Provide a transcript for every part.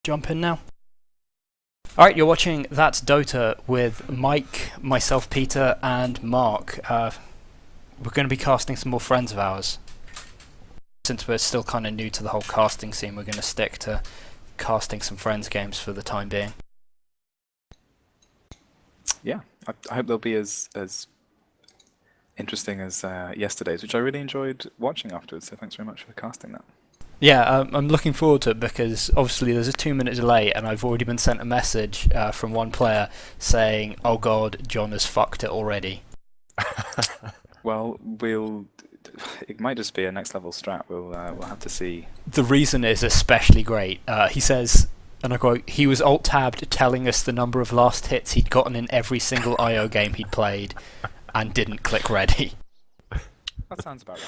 Jump in now. Alright, you're watching That's Dota with Mike, myself, Peter, and Mark. We're going to be casting some more friends of ours. Since we're still kind of new to the whole casting scene, we're going to stick to casting some friends games for the time being. Yeah, I hope they'll be as interesting as yesterday's, which I really enjoyed watching afterwards, so thanks very much for casting that. Yeah, I'm looking forward to it because obviously there's a 2-minute delay and I've already been sent a message from one player saying, "Oh god, John has fucked it already." Well, it might just be a next level strat. We'll have to see. The reason is especially great. He says, and I quote, "He was alt-tabbed telling us the number of last hits he'd gotten in every single IO game he'd played and didn't click ready." That sounds about right.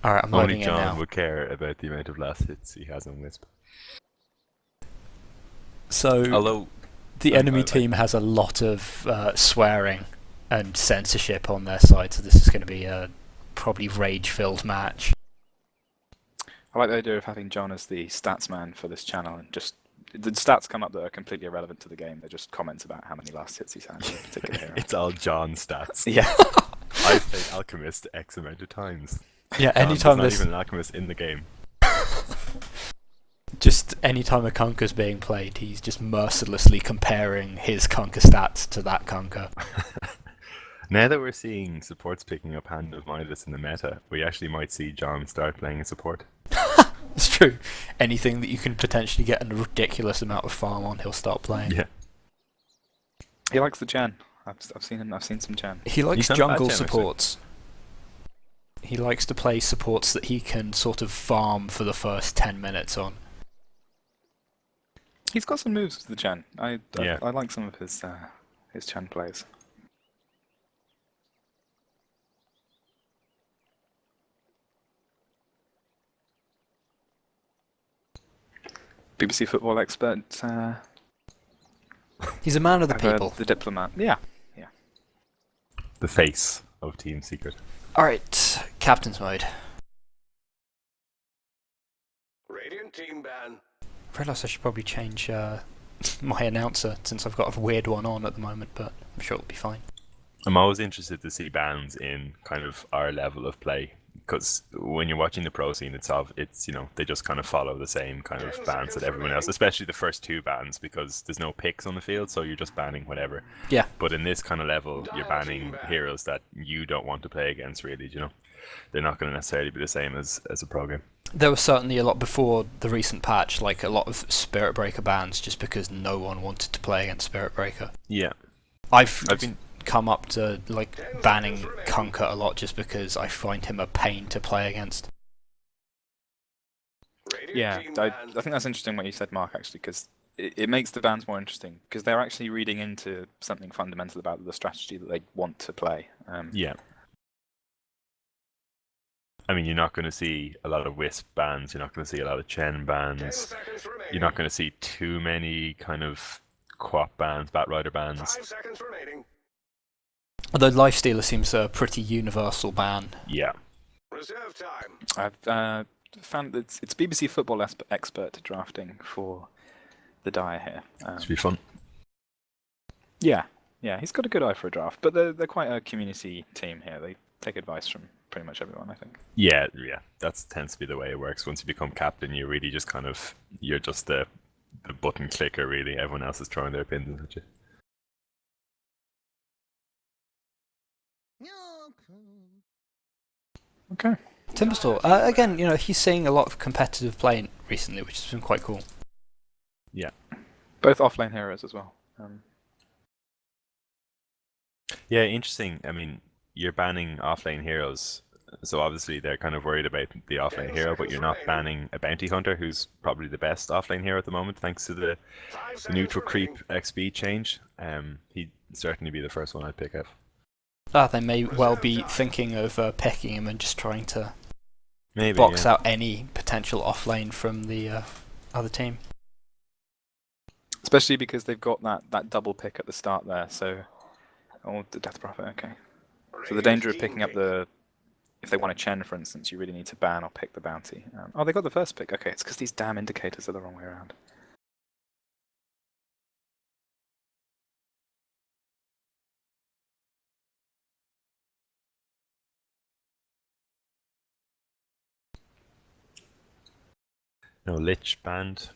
Alright, I'm Only loading in John now. would care about the amount of last hits he has on Wisp. So, Although the enemy team has a lot of swearing and censorship on their side, so this is going to be a probably rage-filled match. I like the idea of having John as the stats man for this channel, and just the stats come up that are completely irrelevant to the game. They're just comments about how many last hits he's had in a particular hero. it's all John stats. Yeah. I've played Alchemist X amount of times. Yeah, John anytime not this, even an Alchemist in the game. just anytime a Kunker's being played, he's just mercilessly comparing his Kunker stats to that Kunker. Now that we're seeing supports picking up Hand of Midas in the meta, we actually might see John start playing a support. It's true. Anything that you can potentially get a ridiculous amount of farm on, he'll start playing. Yeah. He likes the Jan. I've seen him. I've seen some Jan. He likes He's not a bad jungle gen, actually. supports. He likes to play supports that he can sort of farm for the first 10 minutes on. He's got some moves to the Jan. I Yeah. like some of his Jan plays. BBC football expert. He's a man of the I've heard people. the diplomat. Yeah. The face of Team Secret. Alright, captain's mode. Radiant team ban. I realise I should probably change my announcer since I've got a weird one on at the moment, but I'm sure it'll be fine. I'm always interested to see bans in kind of our level of play, because when you're watching the pro scene itself, it's they just kind of follow the same kind of bans that everyone else, especially the first two bans, because there's no picks on the field, so you're just banning whatever. Yeah. But in this kind of level, you're banning heroes that you don't want to play against, really. They're not going to necessarily be the same as a pro game. There was certainly a lot before the recent patch, like a lot of Spirit Breaker bans, just because no one wanted to play against Spirit Breaker. Yeah. I've been come up to like banning Kunker a lot just because I find him a pain to play against. Yeah, I think that's interesting what you said, Mark, actually, because it makes the bans more interesting, because they're actually reading into something fundamental about the strategy that they want to play. Yeah. I mean, you're not going to see a lot of Wisp bans, you're not going to see a lot of Chen bans, you're not going to see too many kind of Quap bans, Batrider bans. 5 seconds remaining. Although Lifestealer seems a pretty universal ban. Yeah. Reserve time. I've found that it's BBC football expert drafting for the Dire here. Should be fun. Yeah, he's got a good eye for a draft, but they're quite a community team here. They take advice from pretty much everyone, I think. Yeah, that tends to be the way it works. Once you become captain, you really just you're just the button clicker, really. Everyone else is throwing their opinions at you. Okay. Timberstore, again, he's seeing a lot of competitive play recently, which has been quite cool. Yeah. Both offlane heroes as well. Yeah, interesting. I mean, you're banning offlane heroes, so obviously they're kind of worried about the offlane hero, but you're not banning a bounty hunter, who's probably the best offlane hero at the moment, thanks to the neutral creep XP change. He'd certainly be the first one I'd pick up. They may well be thinking of picking him and just trying to Maybe box out any potential offlane from the other team. Especially because they've got that double pick at the start there, so... Oh, the Death Prophet, okay. So the danger of picking up the if they want a Chen, for instance, you really need to ban or pick the bounty. Oh, they got the first pick. Okay, it's because these damn indicators are the wrong way around. No, Lich banned.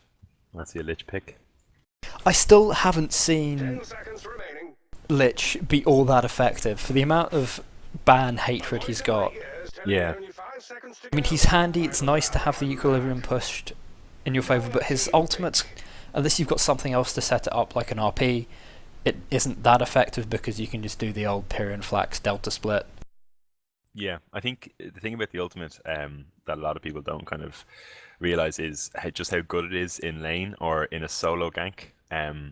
Let's see a Lich pick. I still haven't seen 10 seconds remaining. Lich be all that effective for the amount of ban hatred he's got. Yeah. I mean, he's handy, it's nice to have the equilibrium pushed in your favour, but his ultimates, unless you've got something else to set it up like an RP, it isn't that effective because you can just do the old Pyrian Flax Delta split. Yeah, I think the thing about the ultimate that a lot of people don't kind of realize is just how good it is in lane or in a solo gank.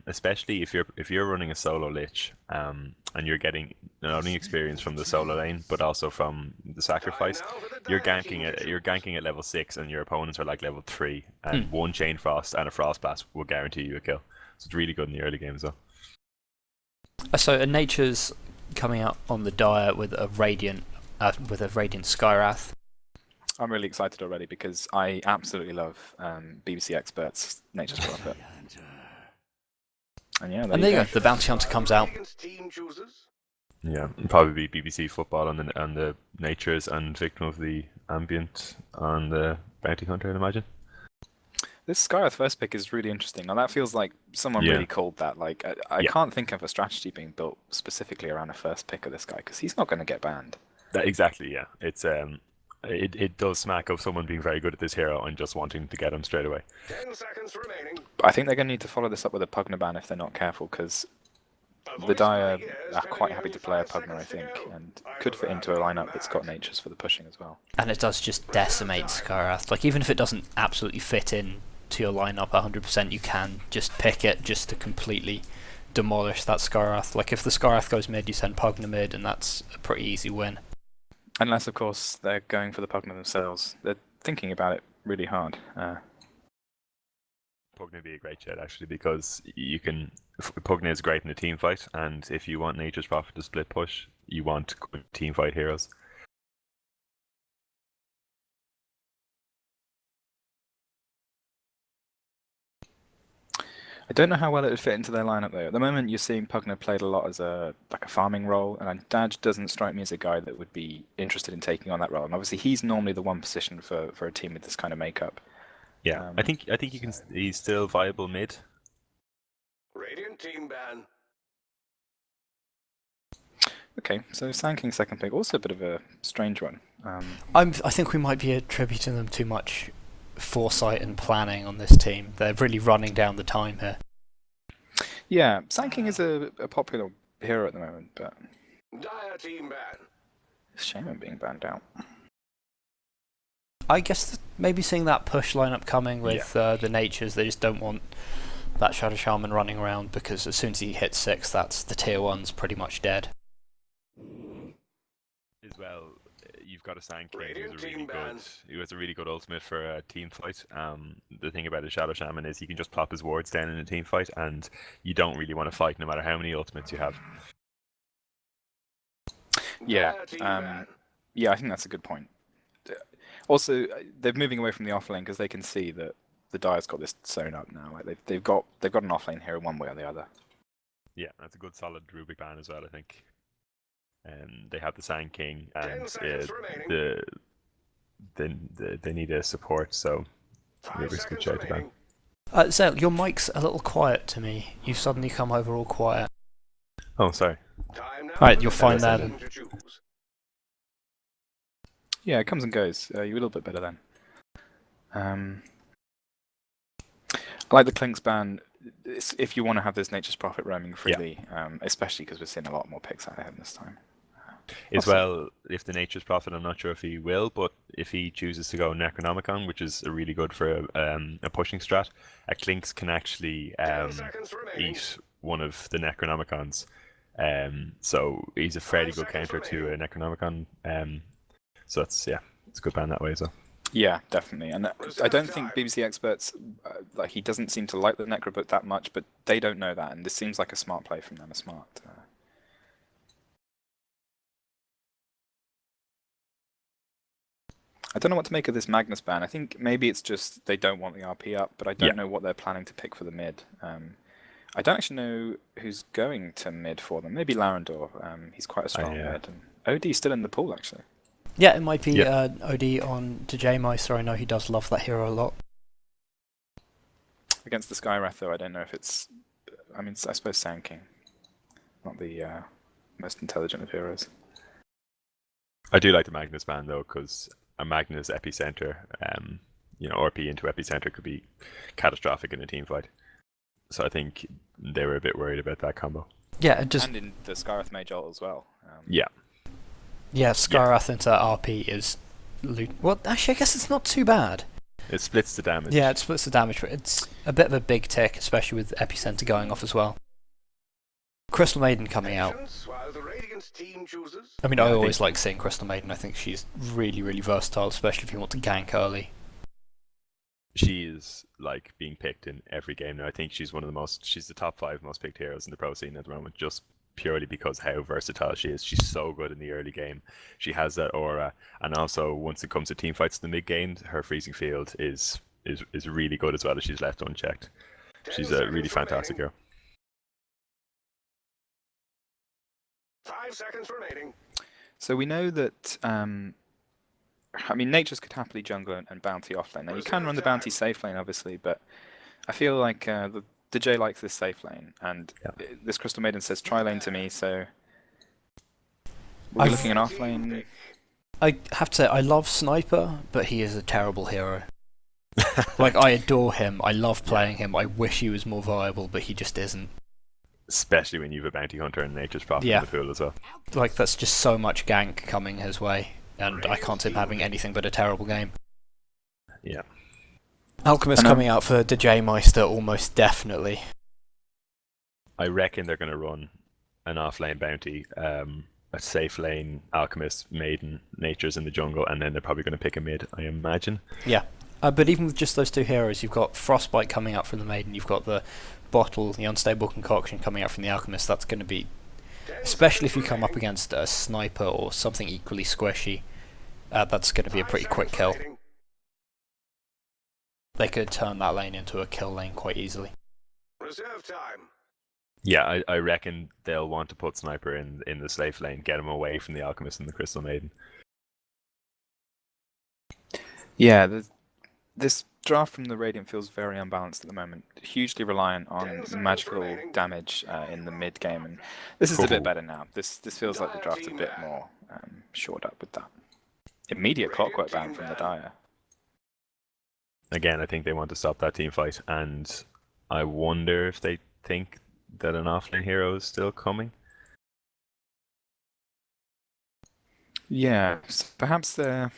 Especially if you're running a solo Lich, and you're getting not only experience from the solo lane but also from the sacrifice. You're ganking at level 6, and your opponents are like level 3, and one Chain Frost and a Frost Blast will guarantee you a kill. So it's really good in the early game as well. So a Nature's coming out on the Dire with a Radiant Skywrath. I'm really excited already because I absolutely love BBC Experts Nature's Prophet. And yeah, there you go. The Bounty Hunter comes out. Yeah, probably be BBC Football on the Natures and Victim of the Ambient on the Bounty Hunter, I'd imagine. This Skywrath first pick is really interesting. Now that feels like someone really called that. Like I can't think of a strategy being built specifically around a first pick of this guy because he's not going to get banned. Exactly, yeah. It's it does smack of someone being very good at this hero and just wanting to get him straight away. 10 seconds remaining. But I think they're going to need to follow this up with a Pugna ban if they're not careful, because the Dire are quite happy to play a Pugna, I think, and could fit into a lineup that's got Natures for the pushing as well. And it does just decimate Skywrath. Like, even if it doesn't absolutely fit in to your lineup 100%, you can just pick it just to completely demolish that Skywrath. Like, if the Skywrath goes mid, you send Pugna mid, and that's a pretty easy win. Unless, of course, they're going for the Pugna themselves. They're thinking about it really hard. Pugna would be a great chat, actually, because you can... Pugna is great in a team fight, and if you want Nature's Prophet to split push, you want good team fight heroes. I don't know how well it would fit into their lineup though. At the moment, you're seeing Pugna played a lot as a farming role, and Daj doesn't strike me as a guy that would be interested in taking on that role. And obviously, he's normally the one position for a team with this kind of makeup. Yeah, I think you can. He's still viable mid. Radiant team ban. Okay, so Sand King second pick, also a bit of a strange one. I think we might be attributing them too much foresight and planning on this team. They're really running down the time here. Yeah, Sand King is a popular hero at the moment, but Dire team ban. it's a shame him being banned out. I guess maybe seeing that push lineup coming with the Natures, they just don't want that Shadow Shaman running around, because as soon as he hits 6, that's the tier 1's pretty much dead. As well, you've got a Sand King who has a really good ultimate for a team fight. The thing about a Shadow Shaman is he can just plop his wards down in a team fight, and you don't really want to fight no matter how many ultimates you have. Yeah, yeah, I think that's a good point. Also, they're moving away from the offlane because they can see that the Dire's got this sewn up now. Like they've got an offlane hero one way or the other. Yeah, that's a good solid Rubik ban as well, I think. They have the Sand King, and they need a support, so Rubik's good shout to ban. Zell, your mic's a little quiet to me. You've suddenly come over all quiet. Oh, sorry. Alright, you'll find that. Yeah, it comes and goes. You're a little bit better then. I like the Clinks ban if you want to have this Nature's Prophet roaming freely, especially because we're seeing a lot more picks out of him this time. As well, if the Nature's Prophet, I'm not sure if he will, but if he chooses to go Necronomicon, which is really good for a pushing strat, a Clinks can actually eat one of the Necronomicons. So he's a fairly good counter to a Necronomicon. So it's a good ban that way as well. Yeah, definitely. And I don't think BBC Experts, he doesn't seem to like the Necrobook that much, but they don't know that, and this seems like a smart play from them, a smart... I don't know what to make of this Magnus ban. I think maybe it's just they don't want the RP up, but I don't know what they're planning to pick for the mid. I don't actually know who's going to mid for them. Maybe Larendor. He's quite a strong mid. And OD's still in the pool, actually. Yeah, it might be OD on DJ Meister. I know he does love that hero a lot. Against the Skywrath, though, I don't know if it's... I mean, I suppose Sand King. Not the most intelligent of heroes. I do like the Magnus ban, though, because a Magnus Epicenter, RP into Epicenter could be catastrophic in a team fight. So I think they were a bit worried about that combo. Yeah, and in the Skywrath Mage ult as well. Yeah, Skywrath into RP is... Well, actually, I guess it's not too bad. It splits the damage. Yeah, it splits the damage, but it's a bit of a big tick, especially with Epicenter going off as well. Crystal Maiden coming out. I mean, I always like seeing Crystal Maiden. I think she's really, really versatile, especially if you want to gank early. She is like being picked in every game now. I think she's she's the top 5 most picked heroes in the pro scene at the moment, just purely because how versatile she is. She's so good in the early game. She has that aura, and also once it comes to team fights in the mid game, her freezing field is really good as well as she's left unchecked. She's a really fantastic hero. 5 seconds remaining. So we know that, Natures could happily jungle and bounty offlane. Now you can run the bounty safe lane, obviously, but I feel like the J likes this safe lane, and this Crystal Maiden says try lane to me, so we're looking at offlane. I have to say, I love Sniper, but he is a terrible hero. Like, I adore him, I love playing him, I wish he was more viable, but he just isn't. Especially when you have a bounty hunter and Nature's Prophet in the pool as well. Like, that's just so much gank coming his way, and I can't see him having anything but a terrible game. Yeah. Alchemist coming out for DJ Meister, almost definitely. I reckon they're going to run an off-lane bounty, a safe lane, Alchemist, Maiden, Nature's in the jungle, and then they're probably going to pick a mid, I imagine. Yeah. But even with just those 2 heroes, you've got Frostbite coming out from the Maiden, you've got the Bottle, the Unstable Concoction coming out from the Alchemist. That's going to be, especially if you come up against a Sniper or something equally squishy, that's going to be a pretty quick kill. They could turn that lane into a kill lane quite easily. Reserve time. Yeah, I reckon they'll want to put Sniper in the safe lane, get him away from the Alchemist and the Crystal Maiden. Yeah, this draft from the Radiant feels very unbalanced at the moment. Hugely reliant on magical damage in the mid game, and this is a bit better now. This feels like the draft's a bit more shored up with that. Immediate clockwork ban from the Dire. Again, I think they want to stop that team fight, and I wonder if they think that an offlane hero is still coming. Yeah, perhaps they're...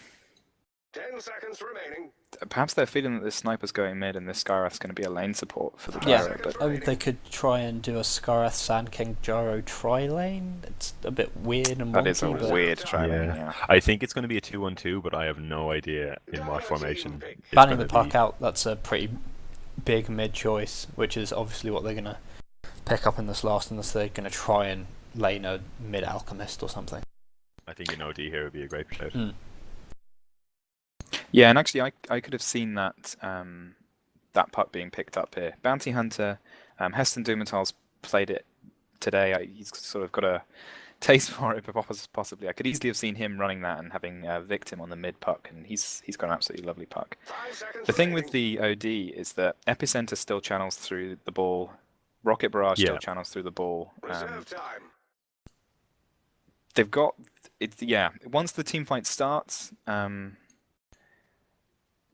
10 seconds remaining. Perhaps they're feeling that this Sniper's going mid and this Skywrath's going to be a lane support for the Gyro. But I mean, they could try and do a Skywrath Sand King Gyro tri-lane. It's a bit weird and wonky. That is a weird tri-lane, yeah. I think it's going to be a 2-1-2, but I have no idea in what formation. Banning the puck out, that's a pretty big mid choice, which is obviously what they're going to pick up in this last, unless they're going to try and lane a mid Alchemist or something. I think an OD here would be a great shout. Yeah, and actually I could have seen that that puck being picked up here. Bounty Hunter, Heston Dumatal's played it today. He's sort of got a taste for it, but possibly I could easily have seen him running that and having Victim on the mid puck, and he's got an absolutely lovely puck. The thing with the OD is that Epicenter still channels through the ball, Rocket Barrage still channels through the ball. They've got it. Yeah, once the team fight starts.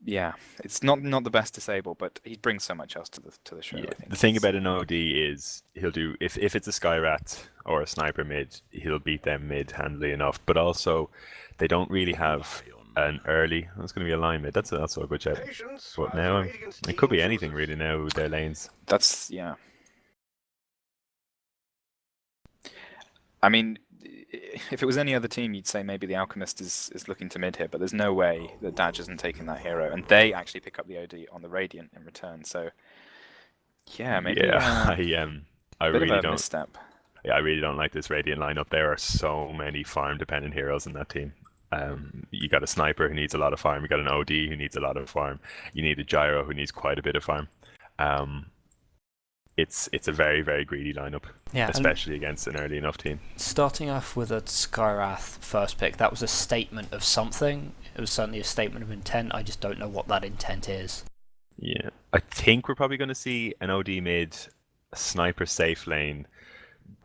Yeah, it's not the best disable, but he brings so much else to the show. Yeah. I think. The thing about an OD is he'll do if it's a Skyrat or a Sniper mid, he'll beat them mid handily enough. But also, they don't really have an early. That's going to be a line mid. That's a good shout. But now it could be anything really. Now with their lanes. That's yeah. I mean, if it was any other team, you'd say maybe the Alchemist is looking to mid here, but there's no way that Daj isn't taking that hero, and they actually pick up the OD on the Radiant in return. So, yeah, maybe. Yeah, I bit really of a don't. misstep. Yeah, I really don't like this Radiant lineup. There are so many farm-dependent heroes in that team, You got a sniper who needs a lot of farm. You got an OD who needs a lot of farm. You need a gyro who needs quite a bit of farm. It's a very, very greedy lineup, Yeah, especially against an early enough team. starting off with a Skyrath first pick, that was a statement of something. It was certainly a statement of intent. I just don't know what that intent is. Yeah, I think we're probably going to see an OD mid, a sniper safe lane,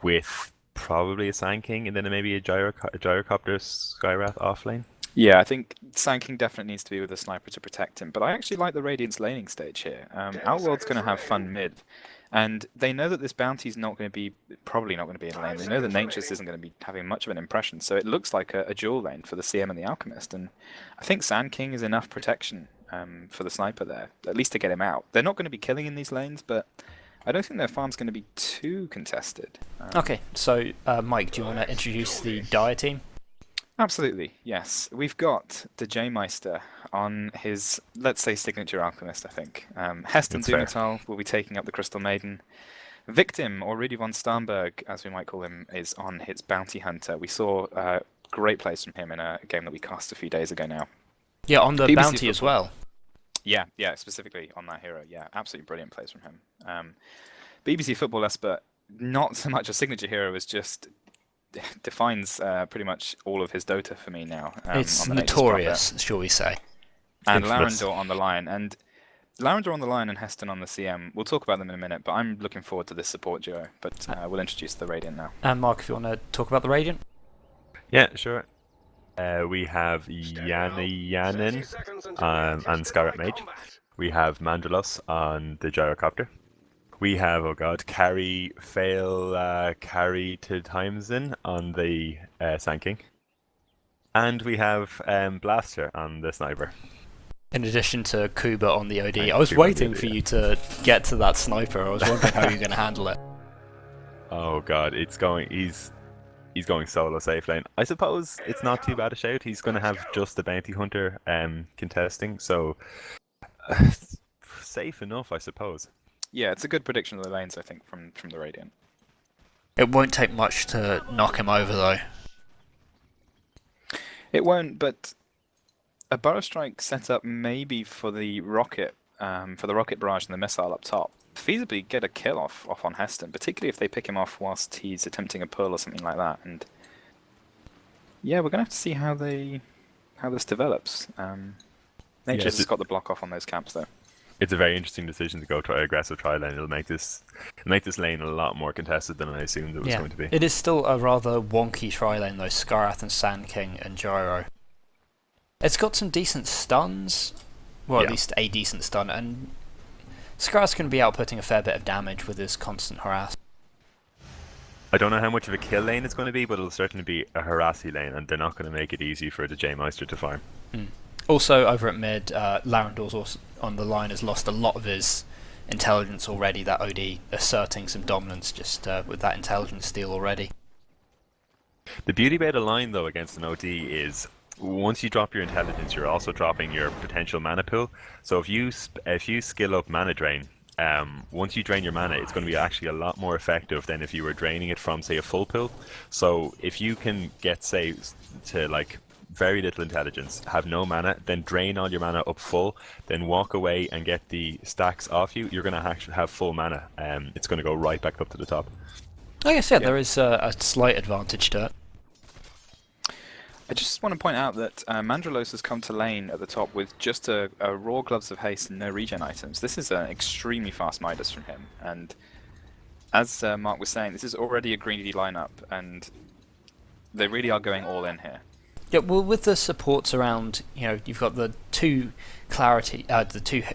with probably a Sand King, and then maybe a gyrocopter Skyrath off lane. Yeah, I think Sand King definitely needs to be with a sniper to protect him, but I actually like the Radiant's laning stage here. Outworld's going to have fun mid, and they know that this bounty's not going to be, probably not going to be in lane. They know that Nature's isn't going to be having much of an impression, so it looks like a dual lane for the CM and the Alchemist, and I think Sand King is enough protection for the sniper there, at least to get him out. They're not going to be killing in these lanes, but I don't think their farm's going to be too contested. Okay, so Mike, do you want to introduce the Dire team? Absolutely, yes. We've got the J-Meister on his, let's say, signature Alchemist, I think. Heston That's fair. Dunatal will be taking up the Crystal Maiden. Victim, or Rudy von Starnberg, as we might call him, is on his Bounty Hunter. We saw great plays from him in a game that we cast a few days ago now. Yeah, on the BBC bounty as football. well. Yeah, specifically on that hero. Yeah, absolutely brilliant plays from him. BBC Football expert, not so much a signature hero as just defines pretty much all of his Dota for me now. It's on the Nature's notorious, shall we say. and Infamous. Larendor on the line. And Larendor on the line and Heston on the CM. We'll talk about them in a minute, but I'm looking forward to this support duo. But we'll introduce the Radiant now. And Mark, if you want to talk about the Radiant. Yeah, sure. We have Yanin and Skyrat Mage. We have Mandralos on the Gyrocopter. We have, oh god, Carry to Timesen on the Sand King. And we have Blaster on the Sniper. In addition to Kuba on the OD. And I was Kuba on the waiting OD, for yeah. you to get to that sniper. I was wondering how you're going to handle it. Oh god, he's going solo safe lane. I suppose it's not too bad a shout. He's going to have just the Bounty Hunter contesting, so safe enough, I suppose. Yeah, it's a good prediction of the lanes, I think, from the Radiant. It won't take much to knock him over, though. It won't, but a Burrow Strike set up maybe for the rocket barrage and the missile up top. Feasibly get a kill off on Heston, particularly if they pick him off whilst he's attempting a pull or something like that. And yeah, we're gonna have to see how this develops. Nature's has got the block off on those camps though. It's a very interesting decision to go try aggressive tri lane. It'll make this lane a lot more contested than I assumed it was going to be. It is still a rather wonky tri-lane though, Skyrath and Sand King and Gyro. It's got some decent stuns, well at least a decent stun, and Skyrath's going to be outputting a fair bit of damage with his constant harass. I don't know how much of a kill lane it's going to be, but it'll certainly be a harassy lane, and they're not going to make it easy for the J-Meister to farm. Also, over at mid, Larendor's also on the line has lost a lot of his intelligence already, that OD asserting some dominance just with that intelligence steal already. The beauty about a line, though, against an OD is once you drop your intelligence, you're also dropping your potential mana pool. So if you skill up mana drain, once you drain your mana, it's going to be actually a lot more effective than if you were draining it from, say, a full pool. So if you can get, say, to like very little intelligence, have no mana, then drain all your mana up full, then walk away and get the stacks off you, you're going to actually have full mana. It's going to go right back up to the top. I guess, there is a slight advantage to it. I just want to point out that Mandralos has come to lane at the top with just a raw Gloves of Haste and no regen items. This is an extremely fast Midas from him, and as Mark was saying, this is already a greedy lineup, and they really are going all in here. Yeah, well, with the supports around, you've got the two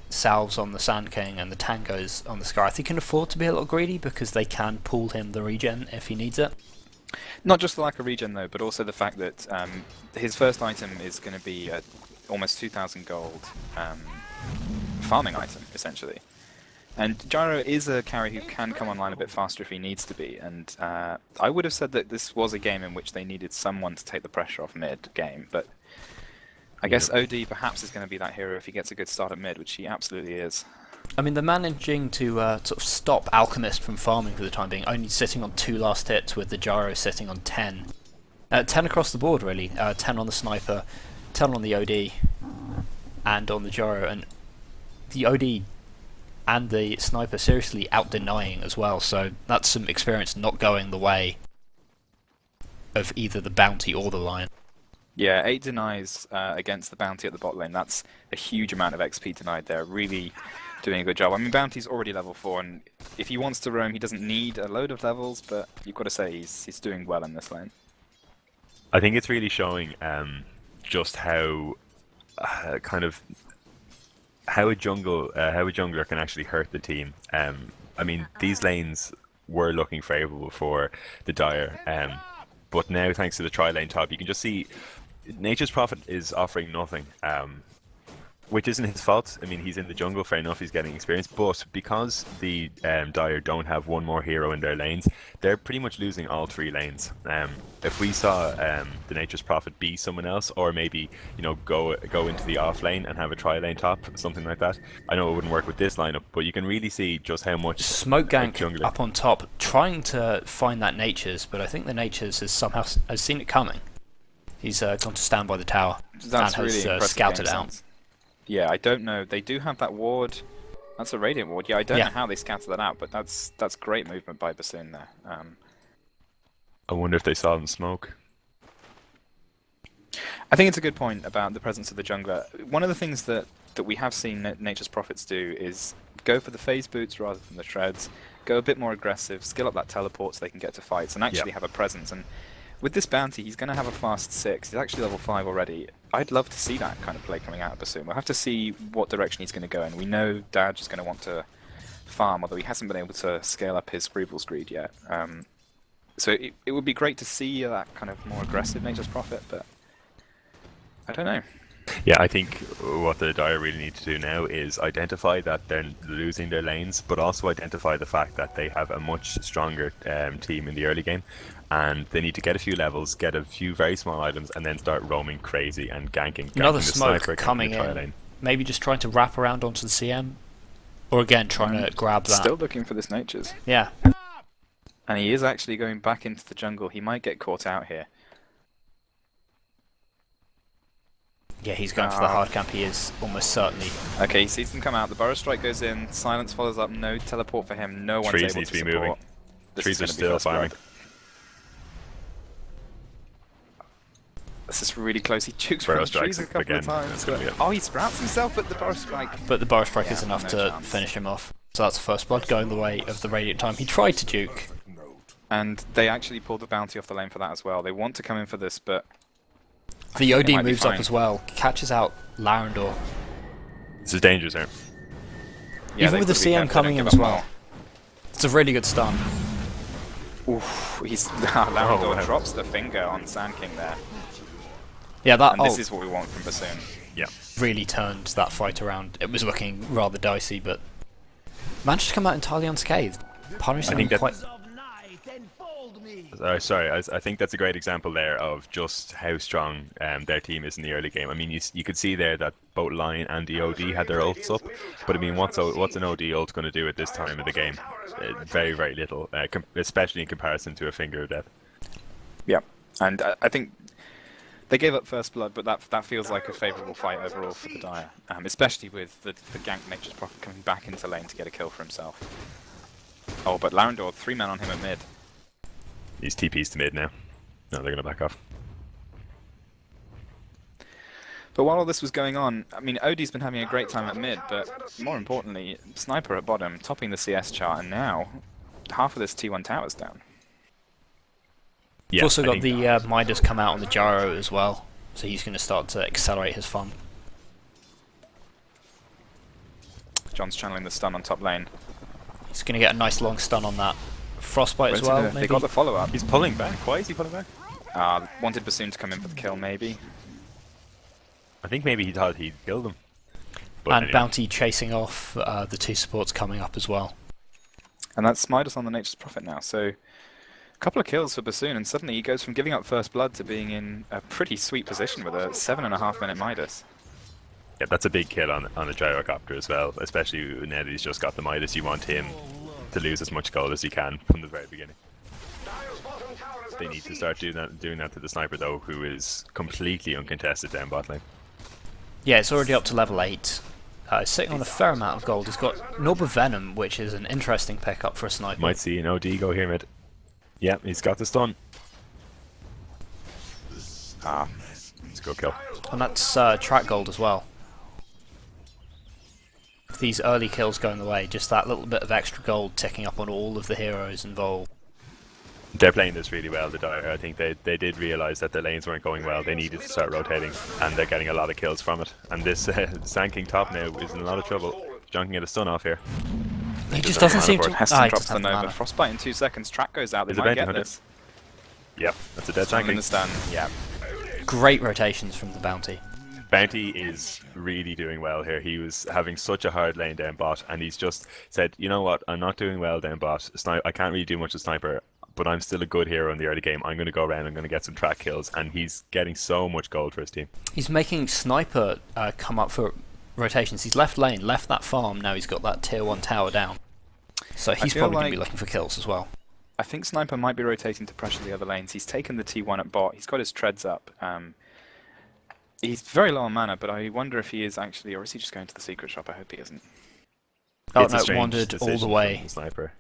salves on the Sand King and the tangos on the Skyrath. He can afford to be a little greedy because they can pull him the regen if he needs it. Not just the lack of regen though, but also the fact that his first item is going to be almost 2,000 gold farming item, essentially. And Gyro is a carry who can come online a bit faster if he needs to be, and I would have said that this was a game in which they needed someone to take the pressure off mid-game, but I guess OD perhaps is going to be that hero if he gets a good start at mid, which he absolutely is. I mean, they're managing to sort of stop Alchemist from farming for the time being, only sitting on 2 last hits with the Gyro sitting on 10. 10 across the board, really. 10 on the sniper, 10 on the OD, and on the gyro. And the OD and the sniper seriously out-denying as well, so that's some experience not going the way of either the bounty or the lion. Yeah, 8 denies against the bounty at the bot lane. That's a huge amount of XP denied there. Really doing a good job. I mean, bounty's already level 4, and if he wants to roam, he doesn't need a load of levels, but you've got to say he's doing well in this lane. I think it's really showing just how how a jungler can actually hurt the team. I mean, these lanes were looking favourable for the Dire, but now thanks to the tri-lane top, you can just see Nature's Prophet is offering nothing, which isn't his fault. I mean, he's in the jungle, fair enough, he's getting experience, but because the Dire don't have one more hero in their lanes, they're pretty much losing all 3 lanes. If we saw the Nature's Prophet be someone else, or maybe, you know, go into the off lane and have a tri-lane top, something like that, I know it wouldn't work with this lineup, but you can really see just how much Smoke gank jungler up on top, trying to find that Nature's, but I think the Nature's has seen it coming. He's gone to stand by the tower That's and really has scouted it out. Yeah, I don't know. They do have that ward. That's a Radiant ward. Yeah, I don't Yeah. know how they scattered that out, but that's great movement by Bassoon there. I wonder if they saw them smoke. I think it's a good point about the presence of the jungler. One of the things that we have seen Nature's Prophets do is go for the phase boots rather than the shreds, go a bit more aggressive, skill up that teleport so they can get to fights and actually have a presence. And with this bounty, he's going to have a fast 6. He's actually level 5 already. I'd love to see that kind of play coming out of Bassoon. We'll have to see what direction he's going to go in. We know Daj is going to want to farm, although he hasn't been able to scale up his Greevil's Greed yet. So it would be great to see that kind of more aggressive Nature's Prophet, but I don't know. Yeah, I think what the Dire really need to do now is identify that they're losing their lanes, but also identify the fact that they have a much stronger team in the early game, and they need to get a few levels, get a few very small items, and then start roaming crazy and ganking. Another the smoke sniper, coming ganking the in. tri-lane. Maybe just trying to wrap around onto the CM, or again trying to grab that. Still looking for this Nature's. Yeah. And he is actually going back into the jungle. He might get caught out here. Yeah, he's going for the hard camp. He is almost certainly. Okay, he sees them come out. The Burrow Strike goes in. Silence follows up. No teleport for him. No one's Trees able need to to be support. moving. This Trees is are gonna be still first blood. farming. This is really close. He jukes Burrow from the trees strikes a couple again. of times. That's gonna But, be it. oh, he sprouts himself at the Burrow Strike. But the Burrow Strike is Yeah, enough no to chance. finish him off. So that's the first blood going the way of the Radiant time. He tried to juke. And they actually pulled the bounty off the lane for that as well. They want to come in for this, but The it OD might be moves up fine. as well, catches out Larendor. This is dangerous here. yeah, Even they've with the got to be CM careful they coming don't in give as up well. It's a really good stun. more. Oof, he's Larendor wow. drops the finger on Sand King there. Yeah, that And ult this is what we want from Bassoon. Yeah. really turned that fight around. It was looking rather dicey, but managed to come out entirely unscathed. Punishing I think them that- quite. Sorry, I think that's a great example there of just how strong their team is in the early game. I mean, you could see there that both Lion and the OD had their ults up, but I mean, what's an OD ult going to do at this time of the game? Very, very little, especially in comparison to a Finger of Death. Yeah, and I think they gave up first blood, but that feels like a favourable fight overall for the Dire, especially with the gank Nature's Prophet coming back into lane to get a kill for himself. Oh, but Larendor, 3 men on him at mid. He's TP's to mid now. No, they're going to back off. But while all this was going on, I mean, OD's been having a great time at mid, but more importantly, Sniper at bottom, topping the CS chart, and now half of this T1 tower's down. He's Yeah, also I got think- the Midas come out on the gyro as well, so he's going to start to accelerate his fun. John's channeling the stun on top lane. He's going to get a nice long stun on that Frostbite as well. They Maybe. got the follow-up. He's pulling back. Why is he pulling back? Wanted Bassoon to come in for the kill, maybe. I think maybe he thought he'd killed him. But And anyway. Bounty chasing off the two supports coming up as well. And that's Midas on the Nature's Prophet now, so a couple of kills for Bassoon, and suddenly he goes from giving up first blood to being in a pretty sweet position with a 7.5 minute Midas. Yeah, that's a big kill on a gyrocopter as well, especially now that he's just got the Midas. You want him to lose as much gold as he can from the very beginning. they need to start doing that to the sniper though, who is completely uncontested down bot lane. Yeah, it's already up to level 8. Sitting on a fair amount of gold. He's got Norb of Venom, which is an interesting pickup for a sniper. Might see an OD go here mid. Yeah, he's got the stun. It's a good kill. And that's track gold as well. These early kills going the way, just that little bit of extra gold ticking up on all of the heroes involved. They're playing this really well, the Dire. I think they did realise that their lanes weren't going well. They needed to start rotating, and they're getting a lot of kills from it. And this Sand King top now is in a lot of trouble. John can get a stun off here. He just doesn't seem to... Heston he drops doesn't the have Nova. mana. Frostbite in 2 seconds. Track goes out. They Is it might Bounty get Hunter? this. Yep, that's a dead Sand King. Understand. Yeah. Great rotations from the Bounty. Bounty is really doing well here. He was having such a hard lane down bot, and he's just said, you know what, I'm not doing well down bot. I can't really do much with Sniper, but I'm still a good hero in the early game. I'm going to go around, I'm going to get some track kills, and he's getting so much gold for his team. He's making Sniper come up for rotations. He's left lane, left that farm, now he's got that tier 1 tower down. So he's feel probably going to be like- looking for kills as well. I think Sniper might be rotating to pressure the other lanes. He's taken the T1 at bot. He's got his treads up. He's very low on mana, but I wonder if he is actually, or is he just going to the secret shop? I hope he isn't. Oh It's a no, strange wandered all decision the from way. the Sniper.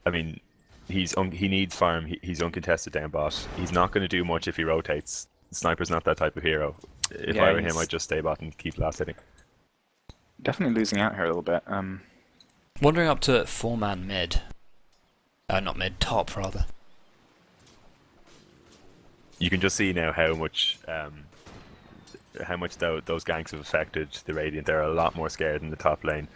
I mean, he needs farm. He's uncontested down bot. He's not going to do much if he rotates. Sniper's not that type of hero. If Yeah, I were him, he's- I'd just stay bot and keep last hitting. Definitely losing out here a little bit. Wandering up to 4-man mid. Not mid, top rather. You can just see now how much those ganks have affected the Radiant. They're a lot more scared in the top lane,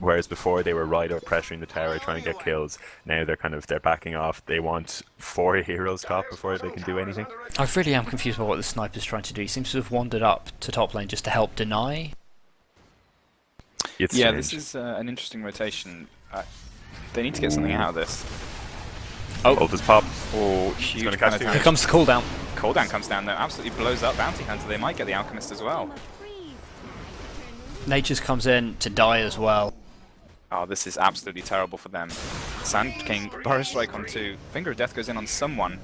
whereas before they were right up pressuring the tower trying to get kills. Now they're backing off. They want 4 heroes top before they can do anything. I really am confused by what the sniper's trying to do. He seems to have wandered up to top lane just to help deny. It's Yeah, strange. this is an interesting rotation. They need to get something out of this. Ultis pop. Oh, He's huge gonna catch penalty. two. Here comes the cooldown. Cooldown comes down there, absolutely blows up Bounty Hunter. They might get the Alchemist as well. Nature's comes in to die as well. Oh, this is absolutely terrible for them. Sand King, Burrow Strike on 2. Finger of Death goes in on someone.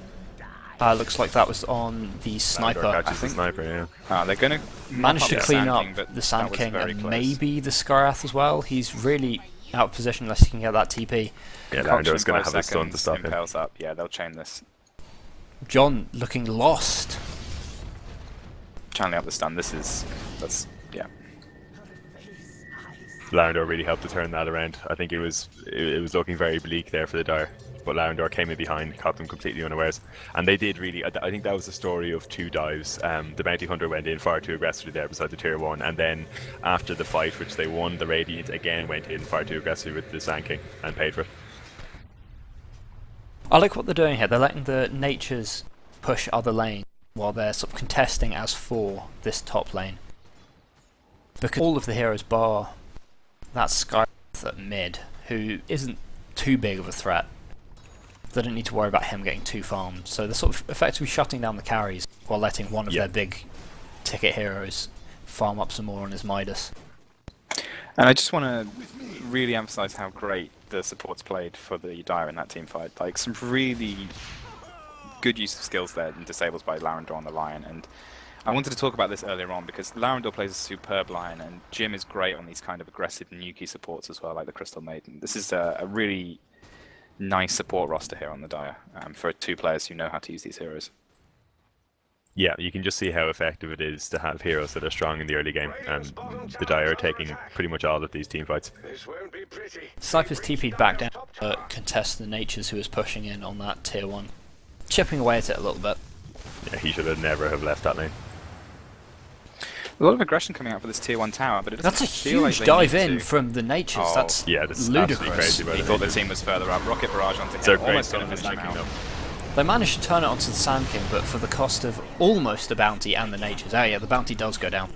Looks like that was on the sniper. Catches the think- sniper, yeah. They're going to Managed to clean up the that Sand was King very and close. maybe the Skarath as well. He's really out of position unless he can get that TP. Yeah, Conch Larendor's in going to 5 have a stun to seconds, stop him. impales up. Yeah, they'll chain this. John looking lost. Channeling up the stun. That's yeah. Larendor really helped to turn that around. I think it was looking very bleak there for the Dire, but Larendor came in behind, caught them completely unawares, and they did really. I think that was the story of 2 dives. The Bounty Hunter went in far too aggressively there beside the tier 1, and then after the fight, which they won, the Radiant again went in far too aggressively with the Sand King and paid for it. I like what they're doing here. They're letting the Natures push other lanes while they're sort of contesting as for this top lane. Because all of the heroes bar that Skyrath at mid, who isn't too big of a threat. They don't need to worry about him getting too farmed. So they're sort of effectively shutting down the carries while letting one of their big ticket heroes farm up some more on his Midas. And I just want to really emphasize how great the supports played for the Dire in that team fight. Like, some really good use of skills there and disables by Larendor on the Lion. And I wanted to talk about this earlier on because Larendor plays a superb Lion, and Jim is great on these kind of aggressive nuki supports as well, like the Crystal Maiden. This is a really nice support roster here on the Dire for 2 players who know how to use these heroes. Yeah, you can just see how effective it is to have heroes that are strong in the early game, and the Dire are taking pretty much all of these team fights. This won't be pretty. Sniper's TP'd back down to contest the Natures who was pushing in on that tier 1. Chipping away at it a little bit. Yeah, he should have never have left that lane. A lot of aggression coming out for this tier 1 tower, but it doesn't That's a feel like huge they dive need in to. from the Natures. Oh, That's Yeah, this is absolutely ludicrous. crazy. By He the thought the way. team was further up. Rocket barrage onto him. So great Almost for going to finish him finishing out. though. They managed to turn it onto the Sand King, but for the cost of almost a Bounty and the Natures. Oh yeah, the Bounty does go down.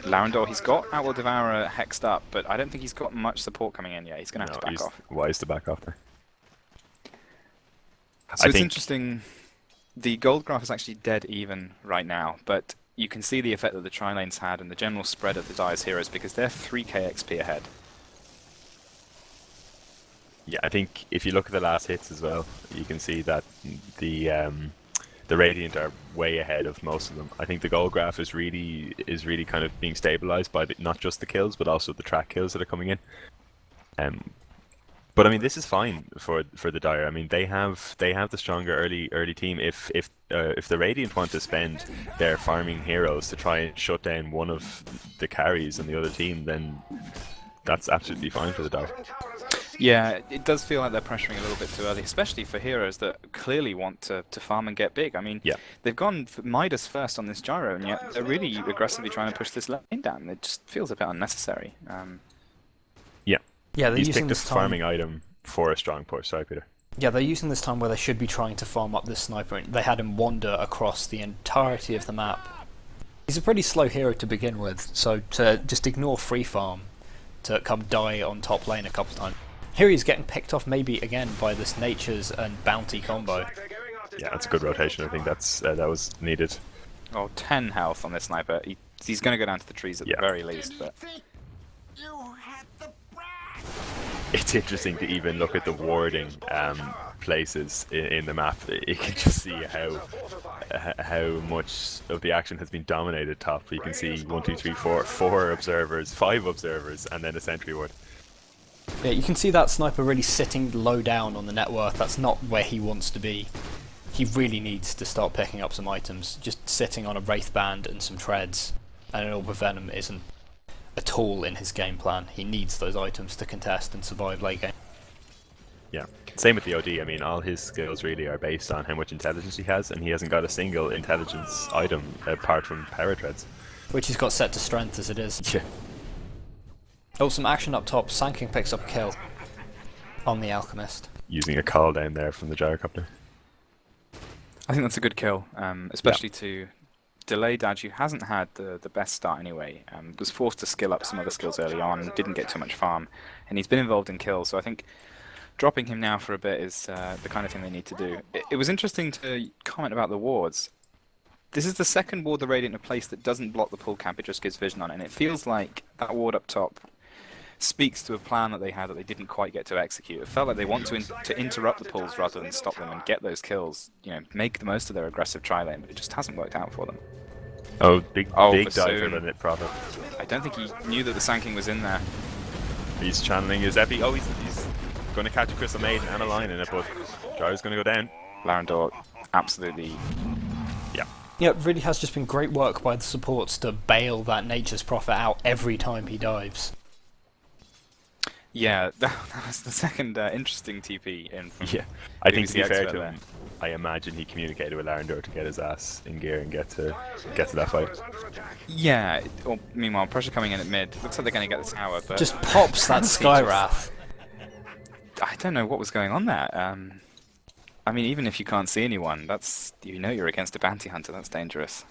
Larendor, he's got Outworld Devourer hexed up, but I don't think he's got much support coming in yet. He's going to have to back he's off. wise to back off there. So it's interesting. The gold graph is actually dead even right now, but you can see the effect that the tri-lanes had and the general spread of the Dire's heroes because they're 3k XP ahead. Yeah, I think if you look at the last hits as well, you can see that the Radiant are way ahead of most of them. I think the goal graph is really kind of being stabilized by not just the kills, but also the track kills that are coming in. But I mean, this is fine for the Dire. I mean, they have the stronger early team. If the Radiant want to spend their farming heroes to try and shut down one of the carries on the other team, then that's absolutely fine for the Dire. Yeah, it does feel like they're pressuring a little bit too early, especially for heroes that clearly want to farm and get big. I mean, Yeah. they've gone for Midas first on this gyro, and yet they're really aggressively trying to push this lane down. It just feels a bit unnecessary. Yeah, they're He's using picked this a time. farming item for a strong push. Sorry, Peter. Yeah, they're using this time where they should be trying to farm up this sniper. And they had him wander across the entirety of the map. He's a pretty slow hero to begin with, so to just ignore free farm to come die on top lane a couple of times. Here he's getting picked off maybe again by this Nature's and Bounty combo. Yeah, that's a good rotation. I think that was needed. Oh, 10 health on this sniper. He's going to go down to the trees at the very least, but It's interesting to even look at the warding places in the map. You can just see how much of the action has been dominated top. You can see 1, 2, 3, 4 observers, 5 observers, and then a sentry ward. Yeah, you can see that sniper really sitting low down on the net worth. That's not where he wants to be. He really needs to start picking up some items. Just sitting on a Wraith Band and some treads and an Orb of Venom isn't at all in his game plan. He needs those items to contest and survive late game. Yeah, same with the OD. I mean, all his skills really are based on how much intelligence he has, and he hasn't got a single intelligence item apart from power treads. Which he's got set to strength as it is. Yeah. Oh, some action up top. Sanking picks up a kill on the Alchemist. Using a call down there from the gyrocopter. I think that's a good kill, especially to delay Daj, who hasn't had the best start anyway. Was forced to skill up some other skills early on, didn't get too much farm, and he's been involved in kills, so I think dropping him now for a bit is the kind of thing they need to do. It was interesting to comment about the wards. This is the second ward the Radiant have placed that doesn't block the pull camp, it just gives vision on it, and it feels like that ward up top speaks to a plan that they had that they didn't quite get to execute. It felt like they want to interrupt the pulls rather than stop them and get those kills, make the most of their aggressive tri-lane, but it just hasn't worked out for them. Oh, big dive Bassoon. for the net profit. I don't think he knew that the Sanking was in there. He's channeling his epi. Oh, he's going to catch a Crystal Maiden and a line in it, but Gyro's going to go down. Larendor, absolutely. Yeah, it really has just been great work by the supports to bail that Nature's Prophet out every time he dives. Yeah, that was the second interesting TP in from Yeah, I think to be BBC fair expert to him, I imagine he communicated with Larendor to get his ass in gear and get to that fight. Yeah, meanwhile, pressure coming in at mid. Looks like they're going to get the tower, but Just pops that Sky Wrath. I don't know what was going on there. I mean, even if you can't see anyone, that's you're against a bounty hunter. That's dangerous.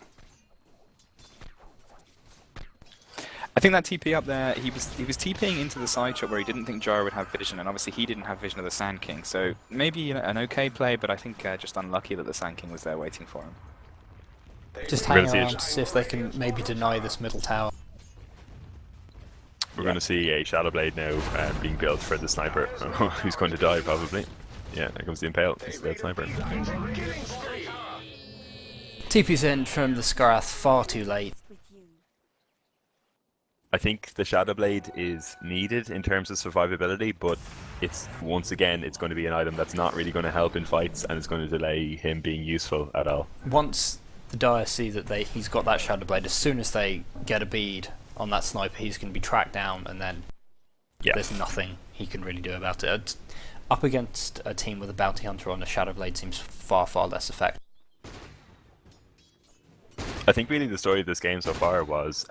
I think that TP up there, he was TPing into the side shot where he didn't think Gyro would have vision, and obviously he didn't have vision of the Sand King. So maybe an okay play, but I think just unlucky that the Sand King was there waiting for him. Just We're hang gonna see around it. to see if they can maybe deny this middle tower. We're going to see a Shadow Blade now being built for the sniper, who's going to die probably. Yeah, there comes the Impale. It's the sniper. TP's in from the Skarath far too late. I think the Shadow Blade is needed in terms of survivability, but once again it's going to be an item that's not really going to help in fights, and it's going to delay him being useful at all. Once the Dire see that he's got that Shadow Blade, as soon as they get a bead on that sniper, he's going to be tracked down, and then there's nothing he can really do about it. Up against a team with a Bounty Hunter on a Shadow Blade seems far, far less effective. I think really the story of this game so far was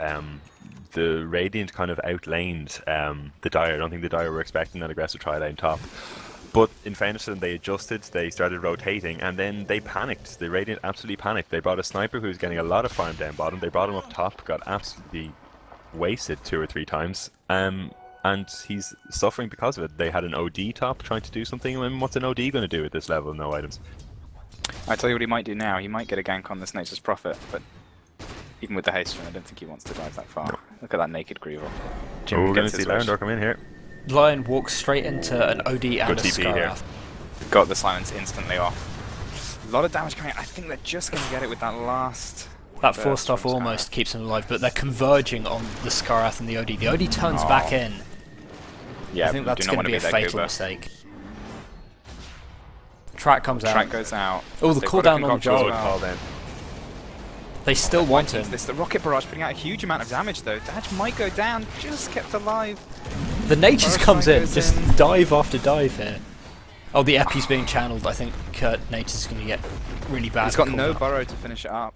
the Radiant kind of outlaned the Dire. I don't think the Dire were expecting that aggressive tri-lane top. But in fairness to them, they adjusted, they started rotating, and then they panicked. The Radiant absolutely panicked. They brought a sniper who was getting a lot of farm down bottom. They brought him up top, got absolutely wasted 2 or 3 times. And he's suffering because of it. They had an OD top trying to do something. I mean, what's an OD going to do at this level? No items. I tell you what he might do now. He might get a gank on this Nature's Prophet, but even with the haste run, I don't think he wants to dive that far. No. Look at that naked Griever. We're going to see Larendor come in here. Lion walks straight into an OD and Good a TP here. Skarath. Got the silence instantly off. A lot of damage coming out. I think they're just going to get it with that last... That burst force stuff from almost Skarath. keeps them alive, but they're converging on the Skarath and the OD. The OD turns back in. Yeah, I think we that's do not going to want be a that fatal Goober. mistake. Track comes out. Track goes out. Oh, the They've cooldown got a on the concoction as Jarl. well. Call then. They still want him. This the rocket barrage putting out a huge amount of damage though. Daj might go down, just kept alive. The Nate just Barrage comes in, goes just in. dive after dive here. Oh, the Epi's being channeled. I think Nate is going to get really bad. He's got no cooldown. burrow to finish it up.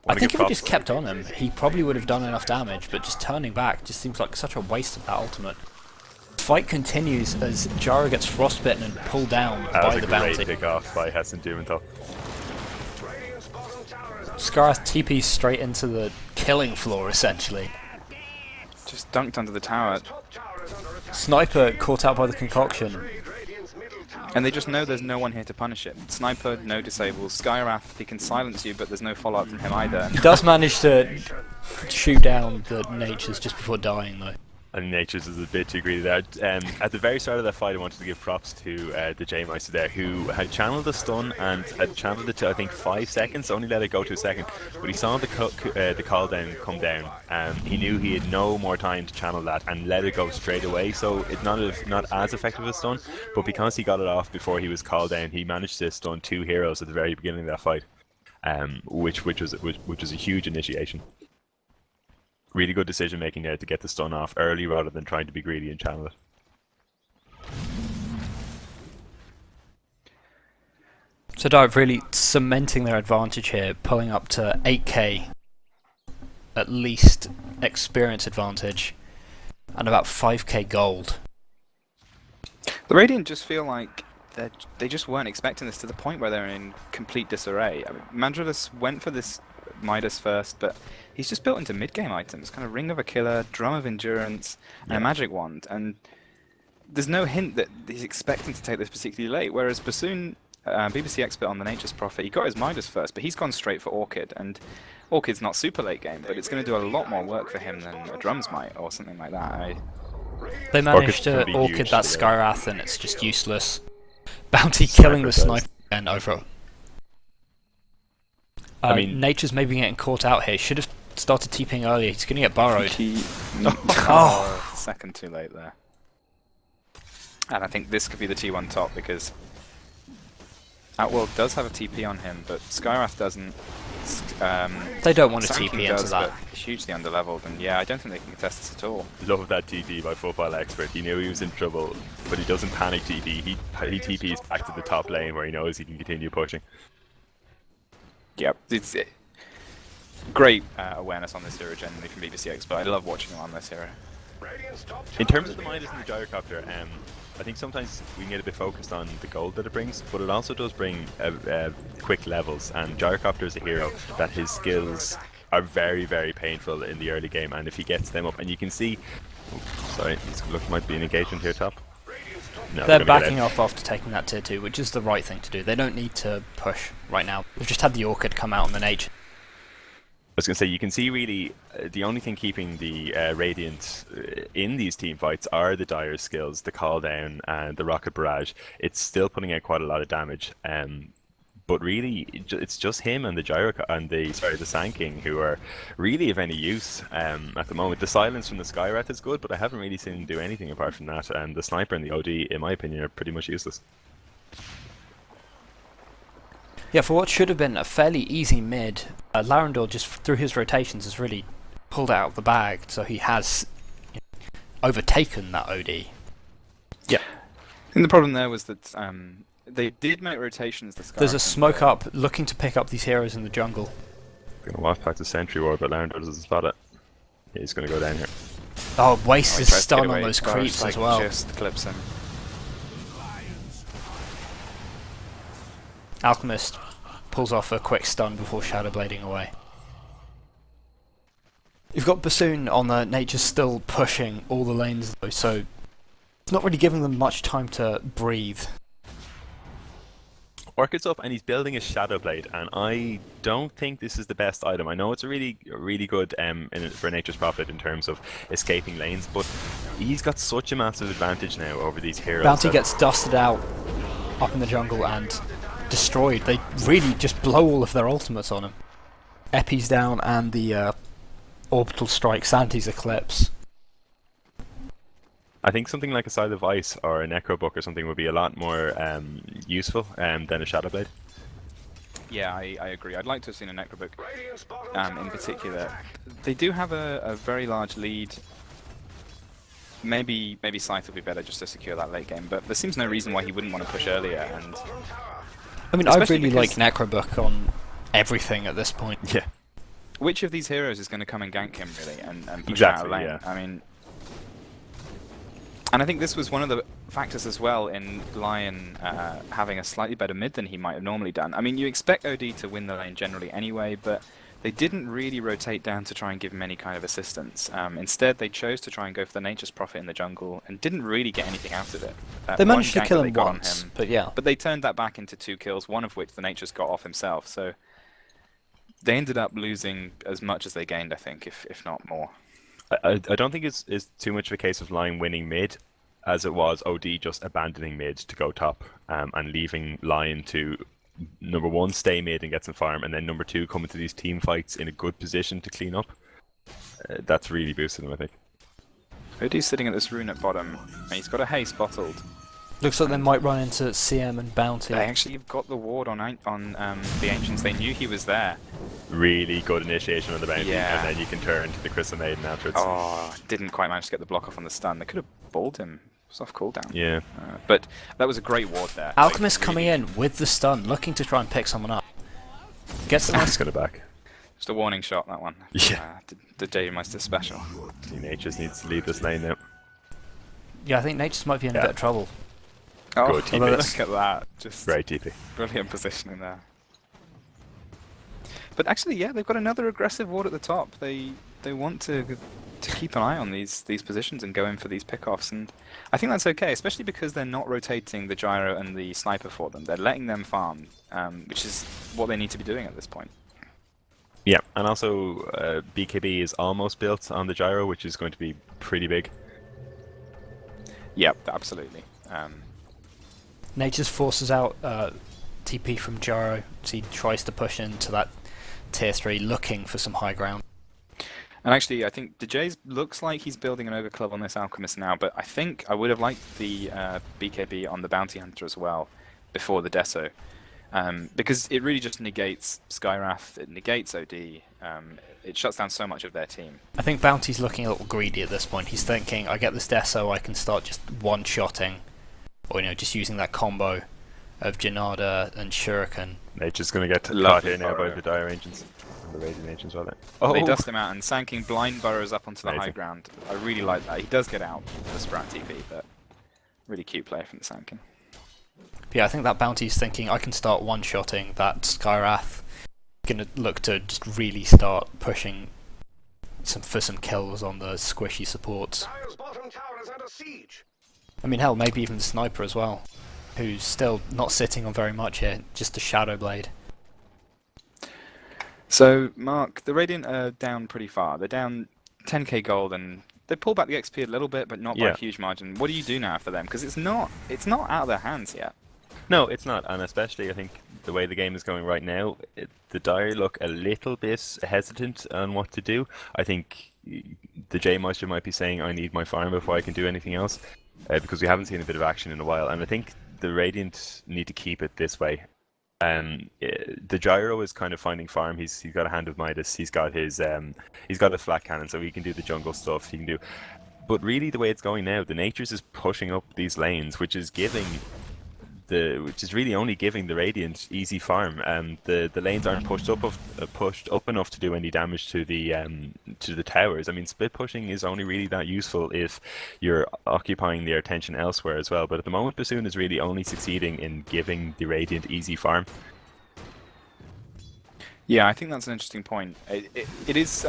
I Wanna think give if he props? just kept on him, he probably would have done enough damage, but just turning back just seems like such a waste of that ultimate. Fight continues as Jara gets frostbitten and pulled down That by was the a great bounty. pick off by Hessen Dumenthal. Radiant's bottom tower is Skarath TP's straight into the killing floor, essentially. Just dunked under the tower. top tower is under attack. Sniper caught out by the concoction. Radiant's middle tower. And they just know there's no one here to punish it. Sniper, no disables. Skywrath, he can silence you, but there's no follow-up from him either. He does manage to shoot down the Natures just before dying, though. I think Nature's is a bit too greedy there. At the very start of that fight, I wanted to give props to the J-Meister there, who had channeled the stun and had channeled it to, I think, 5 seconds, only let it go to a second. But he saw the call down come down, he knew he had no more time to channel that and let it go straight away, so it's not as effective a stun, but because he got it off before he was called down, he managed to stun 2 heroes at the very beginning of that fight, which was a huge initiation. Really good decision making there to get the stun off early rather than trying to be greedy and channel it. So Dive really cementing their advantage here, pulling up to 8k at least experience advantage and about 5k gold. The Radiant just feel like they just weren't expecting this to the point where they're in complete disarray. I mean, Mandrilus went for this Midas first, but he's just built into mid-game items, kind of Ring of a Killer, Drum of Endurance, and a Magic Wand, and there's no hint that he's expecting to take this particularly late, whereas Bassoon, BBC expert on the Nature's Prophet, he got his Midas first, but he's gone straight for Orchid, and Orchid's not super late game, but it's going to do a lot more work for him than a Drums might, or something like that. They managed gonna to be Orchid huge that today. Skywrath and it's just useless. Bounty killing the Sniper sniper and over. I mean- Nature's maybe getting caught out here. Should have started TPing earlier. He's going to get burrowed. Oh, second too late there. And I think this could be the T1 top, because Outworld does have a TP on him, but Skywrath doesn't. They don't want to Sanking TP into does, that. but hugely underleveled, and yeah, I don't think they can contest this at all. Love that TP by Football Expert. He knew he was in trouble, but he doesn't panic TP. He TPs back to the top lane where he knows he can continue pushing. Yep, it's great awareness on this hero generally from BBC Expert. I love watching him on this hero. Radiant's top In tower terms is of the being Midas and the attacked. Gyrocopter, I think sometimes we can get a bit focused on the gold that it brings, but it also does bring quick levels, and Gyrocopter is a hero that his skills are very, very painful in the early game, and if he gets them up, and you can see... Oh, sorry, this might be an engagement here top. No, They're gonna get backing out. off after taking that tier 2, which is the right thing to do. They don't need to push right now. They've just had the Orchid come out on the Nature. I was going to say, you can see really the only thing keeping the Radiant in these team fights are the Dire skills, the call down and the rocket barrage. It's still putting out quite a lot of damage, but really it's just him and the the Sand King who are really of any use at the moment. The silence from the Skywrath is good, but I haven't really seen him do anything apart from that, and the Sniper and the OD, in my opinion, are pretty much useless. Yeah, for what should have been a fairly easy mid, Larendor just through his rotations has really pulled it out of the bag, so he has overtaken that OD. Yeah. I think the problem there was that they did make rotations. There's a smoke up looking to pick up these heroes in the jungle. Going to walk back to Sentry Ward, but Larendor doesn't spot it. Yeah, he's going to go down here. Oh, wastes he his tries to get stun on away. those Gosh, creeps like, as well. Just clips him. Alchemist pulls off a quick stun before shadow blading away. You've got Bassoon on the Nature still pushing all the lanes though, so it's not really giving them much time to breathe. Orchid's up and he's building a Shadow Blade, and I don't think this is the best item. I know it's a really good for Nature's Prophet in terms of escaping lanes, but he's got such a massive advantage now over these heroes. Bounty gets dusted out up in the jungle and destroyed. They really just blow all of their ultimates on him. Epi's down and the Orbital Strike, Santi's Eclipse. I think something like a Scythe of Ice or a Necro Book or something would be a lot more useful than a Shadow Blade. Yeah, I agree. I'd like to have seen a Necrobook Radiant's bottom tower in is particular. under attack. They do have a very large lead. Maybe Scythe would be better just to secure that late game, but there seems no reason why he wouldn't want to push earlier. And Bottom tower. I mean, I Especially really like because- Necrobook on everything at this point. Yeah, which of these heroes is going to come and gank him really and push Exactly, out a lane? yeah. I mean, and I think this was one of the factors as well in Lion having a slightly better mid than he might have normally done. I mean, you expect OD to win the lane generally anyway, but they didn't really rotate down to try and give him any kind of assistance. Instead, they chose to try and go for the Nature's Prophet in the jungle and didn't really get anything out of it. They One managed to gank kill that they him got on once, him, but yeah. but they turned that back into 2 kills, one of which the Nature's got off himself. So they ended up losing as much as they gained, I think, if not more. I don't think it's too much of a case of Lion winning mid, as it was OD just abandoning mid to go top and leaving Lion to number 1 stay mid and get some farm, and then number 2 come into these team fights in a good position to clean up. That's really boosted him, I think. OD's sitting at this rune at bottom, and he's got a haste bottled. Looks like they might run into CM and Bounty. They actually have got the ward on the Ancients. They knew he was there. Really good initiation on the bounty, Yeah. and then you can turn to the Crystal Maiden afterwards. Oh, didn't quite manage to get the block off on the stun. They could have balled him. It was off cooldown. Yeah. But that was a great ward there. Alchemist Like, coming really- in with the stun, looking to try and pick someone up. Gets the Nice got it back. Just a warning shot, that one. Yeah. The Jägermeister special. Nature's needs to lead this lane now. Yeah, I think Nature's might be in a Yeah. bit of trouble. Oh, Good TP. look at that. Just Great TP. brilliant positioning there. But actually, yeah, they've got another aggressive ward at the top. They want to keep an eye on these positions and go in for these pickoffs, and I think that's okay, especially because they're not rotating the gyro and the sniper for them. They're letting them farm, which is what they need to be doing at this point. Yeah, and also BKB is almost built on the gyro, which is going to be pretty big. Yep, absolutely. Nature's forces out TP from Jaro, so he tries to push into that tier 3 looking for some high ground. And actually, I think DJ's looks like he's building an Ogre Club on this Alchemist now, but I think I would have liked the BKB on the Bounty Hunter as well before the Deso. Because it really just negates Skywrath, it negates OD, it shuts down so much of their team. I think Bounty's looking a little greedy at this point. He's thinking, I get this Deso, I can start just one-shotting, or just using that combo of Janada and Shuriken. Nature's going to get caught Lovely here now by burrow. the Dire Agents. And the Radiant Agents, rather. They dust him out, and Sanking blind burrows up onto the high Amazing. ground. I really like that. He does get out with the Sprout TP, but really cute play from the Sanking. But yeah, I think that Bounty's thinking, I can start one-shotting that Skywrath. Gonna look to just really start pushing for some kills on the squishy supports. Dire's bottom tower is under siege. I mean, hell, maybe even the Sniper as well, who's still not sitting on very much here, just a Shadow Blade. So, Mark, the Radiant are down pretty far. They're down 10k gold, and they pull back the XP a little bit, but not by Yeah. a huge margin. What do you do now for them? Because it's not out of their hands yet. No, it's not, and especially I think the way the game is going right now, the Dire look a little bit hesitant on what to do. I think the Jägermeister might be saying, I need my farm before I can do anything else, because we haven't seen a bit of action in a while, and I think the Radiant need to keep it this way. The Gyro is kind of finding farm. He's got a Hand of Midas. He's got a flat cannon, so he can do the jungle stuff. He can do, but really the way it's going now, the Natures is pushing up these lanes, which is really only giving the Radiant easy farm. The lanes aren't pushed up enough to do any damage to the towers. I mean, split pushing is only really that useful if you're occupying their attention elsewhere as well. But at the moment, Bassoon is really only succeeding in giving the Radiant easy farm. Yeah, I think that's an interesting point. It is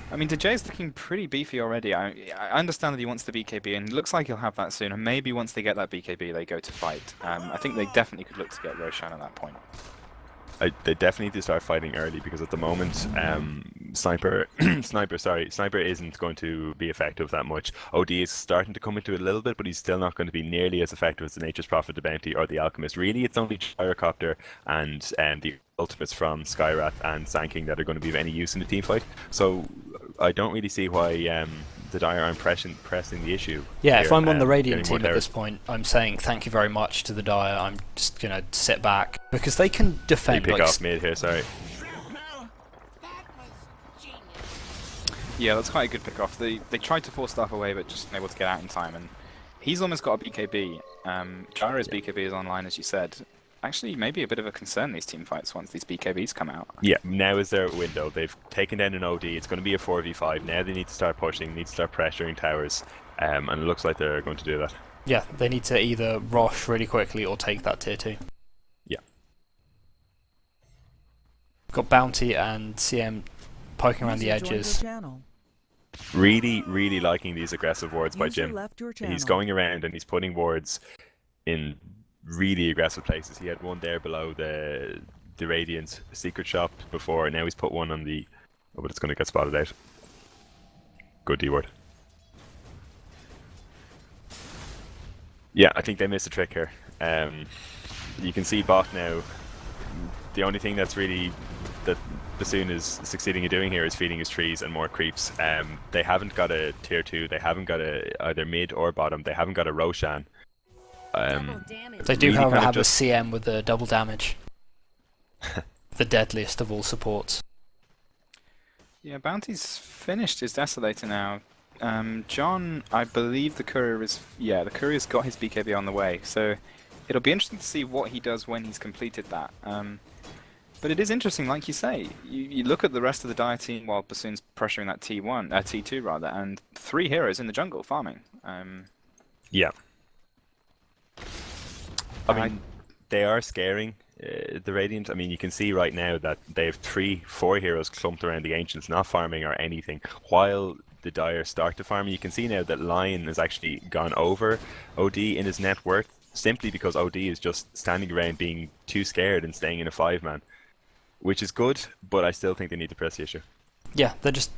I mean, DJ's looking pretty beefy already. I understand that he wants the BKB, and it looks like he'll have that soon. And maybe once they get that BKB, they go to fight. I think they definitely could look to get Roshan at that point. They definitely need to start fighting early, because at the moment, Sniper isn't going to be effective that much. OD is starting to come into it a little bit, but he's still not going to be nearly as effective as the Nature's Prophet, the Bounty, or the Alchemist. Really, it's only Gyrocopter and the ultimates from Skyrath and Sanking that are going to be of any use in the team fight. So I don't really see why the Dire aren't pressing the issue. Yeah, here, if I'm on the Radiant getting team more at this point, I'm saying thank you very much to the Dire. I'm just going to sit back, because they can defend. They pick off mid here, sorry. Yeah, that's quite a good pick off. They tried to force stuff away, but just able to get out in time. And he's almost got a BKB. Gyro's BKB is online, as you said. Actually, maybe a bit of a concern, these team fights, once these BKBs come out. Yeah, now is their window. They've taken down an OD. It's going to be a 4v5. Now they need to start pushing, need to start pressuring towers. And it looks like they're going to do that. Yeah, they need to either rush really quickly or take that tier 2. Yeah. Got Bounty and CM poking around the edges. Really, really liking these aggressive wards by Jim. He's going around and he's putting wards in really aggressive places. He had one there below the Radiant secret shop before, and now he's put one on the... Oh, but it's going to get spotted out. Good D-word. Yeah, I think they missed a trick here. You can see bot now. The only thing that's really... that Bassoon is succeeding in doing here is feeding his trees and more creeps. They haven't got a tier 2, they haven't got either mid or bottom, they haven't got a Roshan. They do, however, have a CM with the double damage. The deadliest of all supports. Yeah, Bounty's finished his Desolator now. John, I believe the Courier is... Yeah, the Courier's got his BKB on the way, so it'll be interesting to see what he does when he's completed that. But it is interesting, like you say, you look at the rest of the Dire team while Bassoon's pressuring that T2 rather, and 3 heroes in the jungle farming. Yeah. I mean, they are scaring the Radiant. I mean, you can see right now that they have 4 heroes clumped around the Ancients, not farming or anything, while the Dire start to farm. You can see now that Lion has actually gone over OD in his net worth, simply because OD is just standing around being too scared and staying in a 5-man. Which is good, but I still think they need to press the issue. Yeah, they're just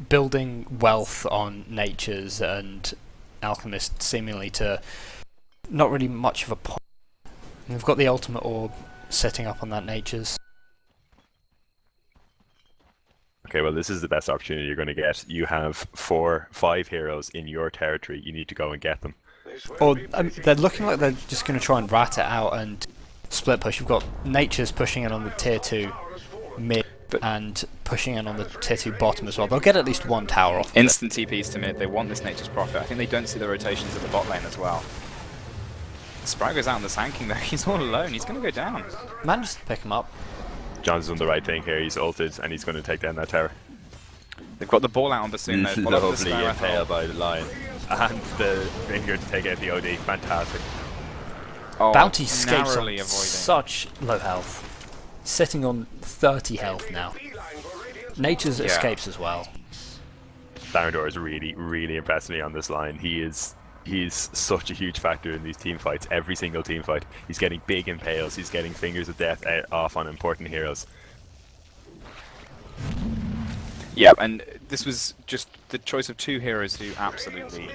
building wealth on Natures and Alchemist, seemingly to not really much of a point. They've got the ultimate orb setting up on that Natures. Okay, well, this is the best opportunity you're going to get. You have 5 heroes in your territory. You need to go and get them. Or they're looking like they're just going to try and rat it out and split push. You've got Nature's pushing in on the tier 2 mid and pushing in on the tier 2 bottom as well. They'll get at least one tower off. Instant TPs to mid. They want this Nature's Prophet. I think they don't see the rotations at the bot lane as well. Sprite goes out on the Sanking though. He's all alone. He's going to go down. Manages to pick him up. John's done the right thing here. He's ulted and he's going to take down that tower. They've got the ball out on Bassoon though. Lovely impale by the Lion. And the finger to take out the OD. Fantastic. Oh, Bounty escapes on avoiding. such low health. Sitting on 30 health now. Nature's escapes as well. Tharandor is really, really impressed me on this line. He's such a huge factor in these team fights. Every single team fight. He's getting big impales. He's getting fingers of death off on important heroes. Yeah, and this was just the choice of 2 heroes who absolutely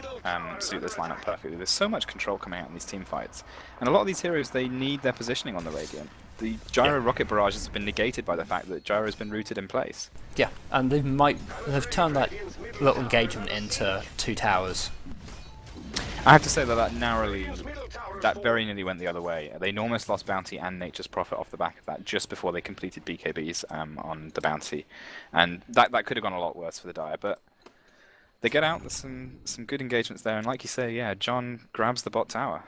suit this lineup perfectly. There's so much control coming out in these team fights. And a lot of these heroes, they need their positioning on the Radiant. The Gyro rocket barrages have been negated by the fact that Gyro's been rooted in place. Yeah, and they've turned that little engagement into 2 towers. I have to say that very nearly went the other way. They almost lost Bounty and Nature's Prophet off the back of that just before they completed BKBs on the Bounty. And that could have gone a lot worse for the Dire, but they get out, there's some good engagements there, and like you say, yeah, John grabs the bot tower.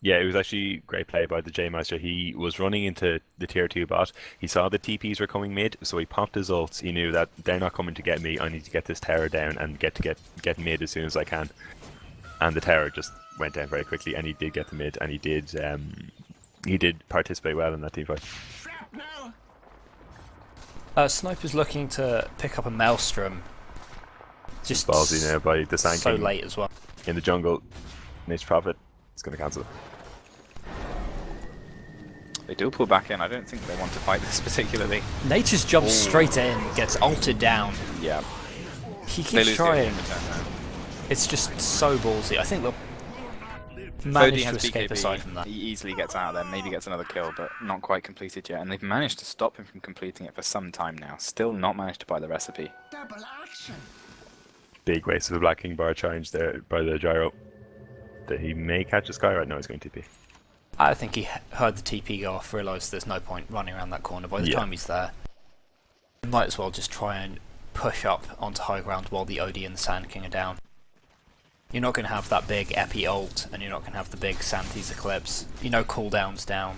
Yeah, it was actually great play by the J-Master. He was running into the tier 2 bot. He saw the TPs were coming mid, so he popped his ults. He knew that they're not coming to get me. I need to get this tower down and get mid as soon as I can. And the tower just went down very quickly, and he did get the mid, and he did participate well in that team fight. Sniper's looking to pick up a Maelstrom. Just Ballsy now by the Sand so King late as well. in the jungle. Nature Prophet is going to cancel it. They do pull back in. I don't think they want to fight this particularly. Nature's jumps straight in, gets ulted down. Yeah. He They keeps lose trying. the return now. It's just so ballsy. I think they'll Fodi manage to has escape BKB. aside from that. He easily gets out of there, maybe gets another kill, but not quite completed yet. And they've managed to stop him from completing it for some time now. Still not managed to buy the recipe. Big waste of the Black King bar challenge there by the gyro. That he may catch a Skyride. No, he's going TP. I think he heard the TP go off, realised there's no point running around that corner. By the time he's there, he might as well just try and push up onto high ground while the OD and the Sand King are down. You're not going to have that big Epi ult, and you're not going to have the big Santi's Eclipse. You know cooldown's down.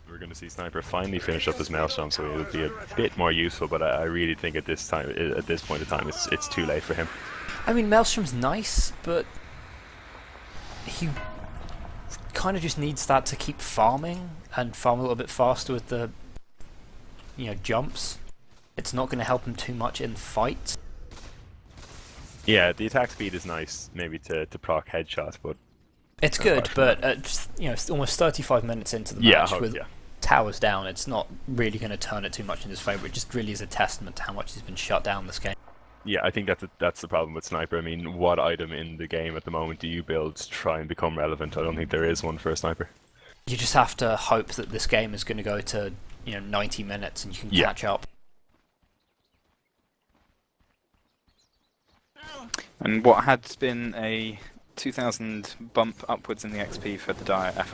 We're going to see Sniper finally finish up his Maelstrom, so it'll be a bit more useful. But I really think at this point in time, it's too late for him. I mean, Maelstrom's nice, but he kind of just needs that to keep farming and farm a little bit faster with the, jumps. It's not going to help him too much in fights. Yeah, the attack speed is nice, maybe to proc headshots, but It's good, but it's almost 35 minutes into the match with towers down. It's not really going to turn it too much in his favour. It just really is a testament to how much he's been shut down this game. Yeah, I think that's the problem with Sniper. I mean, what item in the game at the moment do you build to try and become relevant? I don't think there is one for a Sniper. You just have to hope that this game is going to go to 90 minutes and you can catch up. And what had been a 2,000 bump upwards in the XP for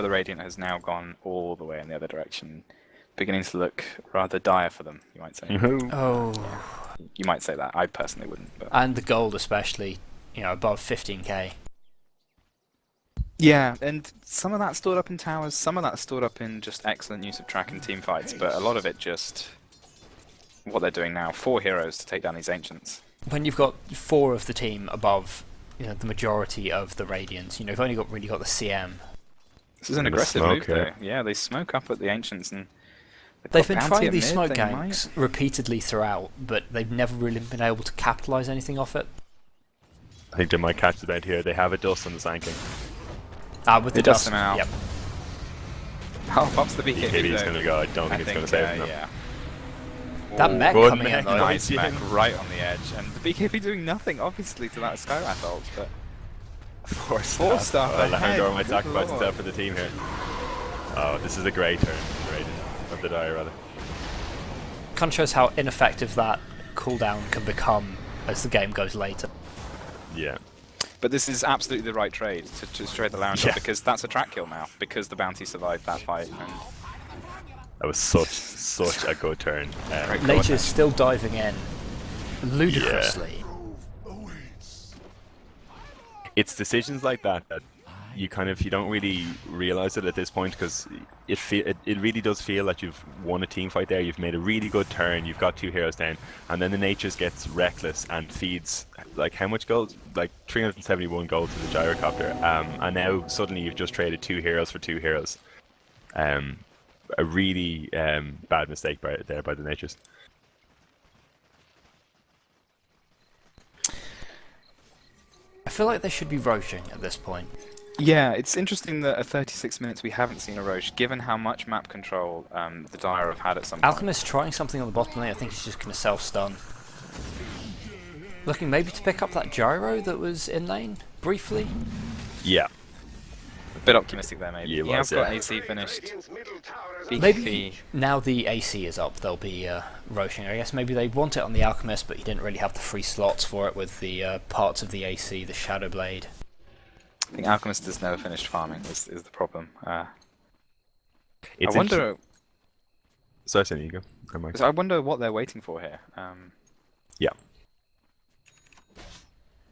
the Radiant has now gone all the way in the other direction, beginning to look rather dire for them, you might say. Oh. You might say that. I personally wouldn't. But. And the gold especially, above 15k. Yeah, and some of that stored up in towers, some of that stored up in just excellent use of track and team fights, but a lot of it just what they're doing now. 4 heroes to take down these ancients. When you've got 4 of the team above the majority of the Radiants, you've only really got the CM. This is an aggressive move though. Yeah, they smoke up at the ancients and they've been trying these smoke ganks repeatedly throughout, but they've never really been able to capitalise anything off it. I think they might catch the bounty here. They have a dust on the Sand King. With the dust. Them out. Yep. Oh, pops the BKB BKB is going to go. I don't think it's going to save him. Yeah. That mech good coming in though. Nice mech right on the edge, and the BKB doing nothing obviously to that Skywrath ult, but 4 star. Alejandro might sacrifice himself for the team here. Oh, this is a great turn for the Radiant, of the Dire rather. Kind of shows how ineffective that cooldown can become as the game goes later. Yeah. But this is absolutely the right trade to trade the lounge because that's a track kill now, because the bounty survived that fight. And that was such a good turn. Nature's still diving in ludicrously. It's decisions like that you don't really realise it at this point, because it really does feel that you've won a team fight there. You've made a really good turn. You've got 2 heroes down, and then the Natures gets reckless and feeds like how much gold? Like 371 gold to the gyrocopter. And now suddenly you've just traded 2 heroes for 2 heroes. A really bad mistake by the Natures. I feel like they should be roaching at this point. yeah, it's interesting that at 36 minutes we haven't seen a Roche, given how much map control the Dire have had at some point. Alchemist trying something on the bottom lane. I think he's just going to self-stun. Looking maybe to pick up that gyro that was in lane briefly. Yeah. A bit optimistic there, maybe. Yeah, He has got yeah. AC finished. Maybe now the AC is up, they'll be roaching. I guess maybe they want it on the Alchemist, but he didn't really have the free slots for it with the parts of the AC, the Shadow Blade. I think Alchemist has never finished farming, is the problem. I It's wonder. Sorry, Sonny, you go. I wonder what they're waiting for here. Yeah.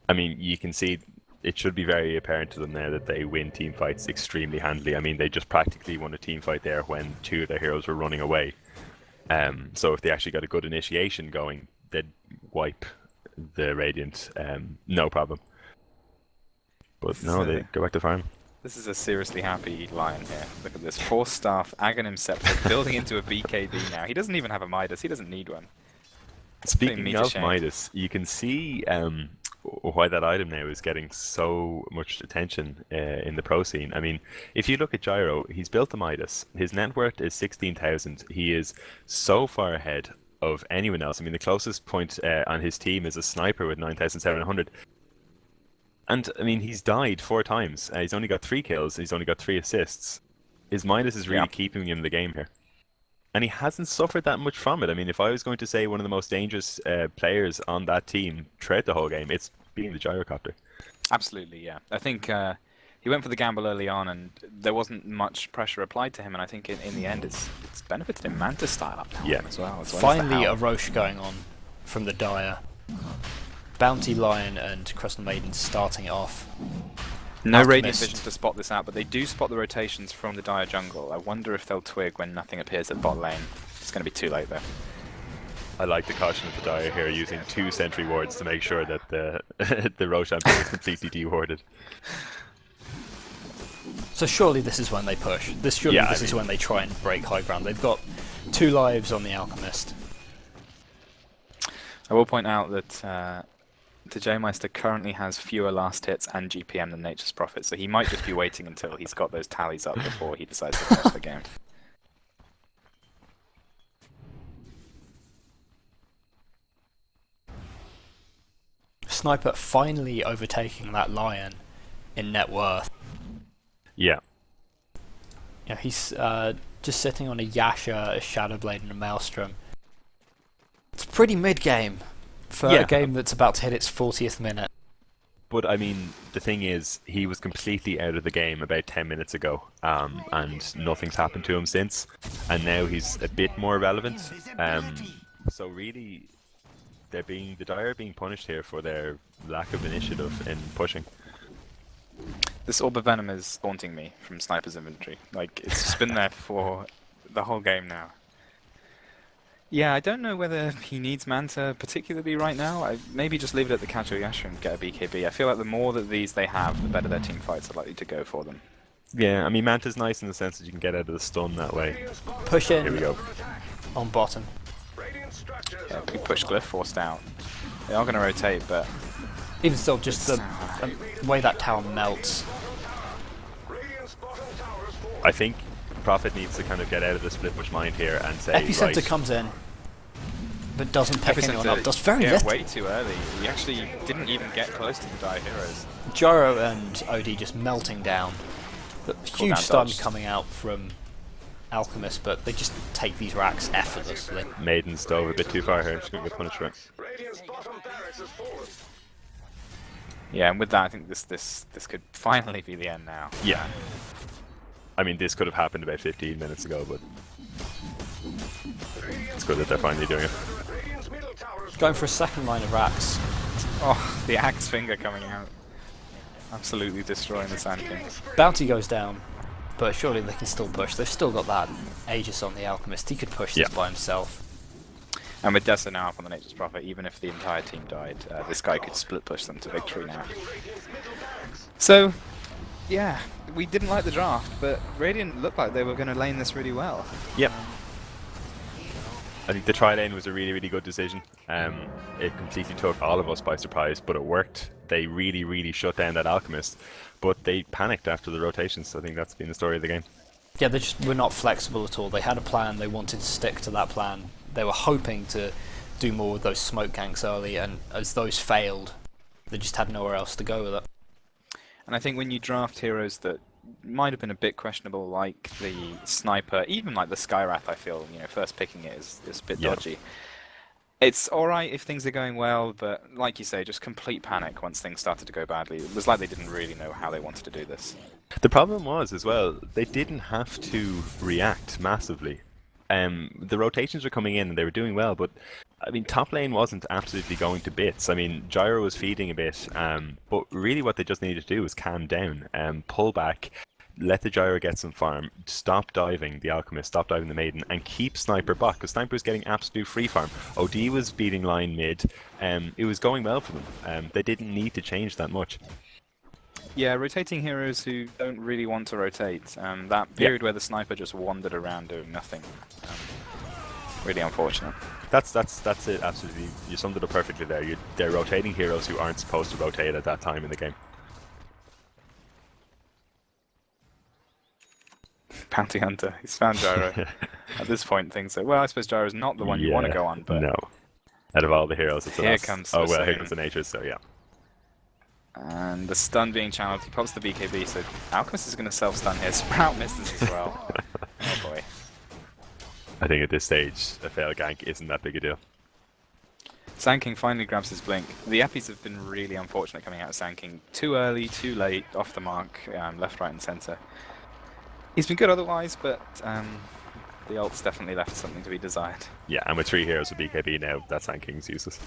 I mean, you can see it should be very apparent to them now that they win team fights extremely handily. I mean, they just practically won a team fight there when 2 of their heroes were running away. So if they actually got a good initiation going, they'd wipe the Radiant, no problem. But no, they go back to farm. This is a seriously happy Lion here. Look at this. 4 staff, Aghanim Scepter, building into a BKB now. He doesn't even have a Midas. He doesn't need one. Speaking of Midas, you can see why that item now is getting so much attention in the pro scene. I mean, if you look at Gyro, he's built a Midas. His net worth is 16,000. He is so far ahead of anyone else. I mean, the closest point on his team is a sniper with 9,700. And, I mean, he's died 4 times. He's only got 3 kills. He's only got 3 assists. His Midas is really keeping him in the game here. And he hasn't suffered that much from it. I mean, if I was going to say one of the most dangerous players on that team throughout the whole game, it's being the Gyrocopter. Absolutely, yeah. I think he went for the gamble early on, and there wasn't much pressure applied to him, and I think in the end it's benefited him Manta style up as well. Finally a Roche going on from the Dire. Bounty Lion and Crystal Maiden starting it off. No Radiant Vision to spot this out, but they do spot the rotations from the Dire jungle. I wonder if they'll twig when nothing appears at bot lane. It's going to be too late though. I like the caution of the Dire here, using 2 sentry wards to make sure that the Roshan is completely de-warded. So surely this is when they push. This is when they try and break high ground. They've got 2 lives on the Alchemist. I will point out that the J-Meister currently has fewer last hits and GPM than Nature's Prophet, so he might just be waiting until he's got those tallies up before he decides to finish the game. Sniper finally overtaking that Lion in net worth. Yeah. Yeah, he's just sitting on a Yasha, a Shadowblade, and a Maelstrom. It's pretty mid-game for a game that's about to hit its 40th minute. But, I mean, the thing is, he was completely out of the game about 10 minutes ago, and nothing's happened to him since. And now he's a bit more relevant. So really, the Dire are being punished here for their lack of initiative in pushing. This Orb of Venom is haunting me from Sniper's inventory. Like, it's just been there for the whole game now. Yeah, I don't know whether he needs Manta particularly right now. I maybe just leave it at the Kajo Yasha and get a BKB. I feel like the more that these they have, the better their team fights are likely to go for them. Yeah, I mean, Manta's nice in the sense that you can get out of the stun that way. Push in. Here we go. On bottom. Yeah, big push glyph forced out. They are going to rotate, but... Even still, just the way that tower melts. I think Prophet needs to kind of get out of the split push mind here and say, Epicenter comes in, but doesn't pick anyone up. Does very little. Way too early. He actually didn't even get close to the Dire heroes. Gyro and OD just melting down. The huge stun coming out from Alchemist, but they just take these racks effortlessly. Maiden's dove a bit too far here. She's going to get punished for it. Yeah, and with that, I think this could finally be the end now. Yeah. I mean, this could have happened about 15 minutes ago, but it's good that they're finally doing it. Going for a second line of racks. Oh, the axe finger coming out. Absolutely destroying the Sand King. Bounty goes down, but surely they can still push. They've still got that Aegis on the Alchemist. He could push this by himself. And with Dessa now up on the Nature's Prophet, even if the entire team died, this guy could split push them to victory now. So, yeah, we didn't like the draft, but Radiant looked like they were going to lane this really well. Yep. I think the try lane was a really, really good decision. It completely took all of us by surprise, but it worked. They really, really shut down that Alchemist, but they panicked after the rotations. I think that's been the story of the game. Yeah, they just were not flexible at all. They had a plan, they wanted to stick to that plan. They were hoping to do more with those smoke ganks early, and as those failed, they just had nowhere else to go with it. And I think when you draft heroes that might have been a bit questionable, like the Sniper, even like the Skywrath, I feel, first picking it is a bit dodgy. It's alright if things are going well, but like you say, just complete panic once things started to go badly. It was like they didn't really know how they wanted to do this. The problem was, as well, they didn't have to react massively. The rotations were coming in and they were doing well, but I mean, top lane wasn't absolutely going to bits. I mean, Gyro was feeding a bit, but really what they just needed to do was calm down, pull back, let the Gyro get some farm, stop diving the Alchemist, stop diving the Maiden, and keep Sniper back, because Sniper was getting absolute free farm. OD was beating line mid, it was going well for them. They didn't need to change that much. Yeah, rotating heroes who don't really want to rotate. That period where the sniper just wandered around doing nothing. Really unfortunate. That's it. Absolutely, you summed it up perfectly there. They're rotating heroes who aren't supposed to rotate at that time in the game. Bounty Hunter, he's found Gyro. At this point, things say, well, I suppose Gyro's not the one you want to go on, but no. Out of all the heroes, it's the here last. comes Oh well, here Fearsome. comes the nature. So yeah. And the stun being channeled, he pops the BKB, so Alchemist is going to self-stun here. Sprout misses as well. Oh boy. I think at this stage, a failed gank isn't that big a deal. Sand King finally grabs his blink. The Epis have been really unfortunate coming out of Sand King. Too early, too late, off the mark, left, right and centre. He's been good otherwise, but the ult's definitely left something to be desired. Yeah, and with 3 heroes with BKB now, that Sand King's useless.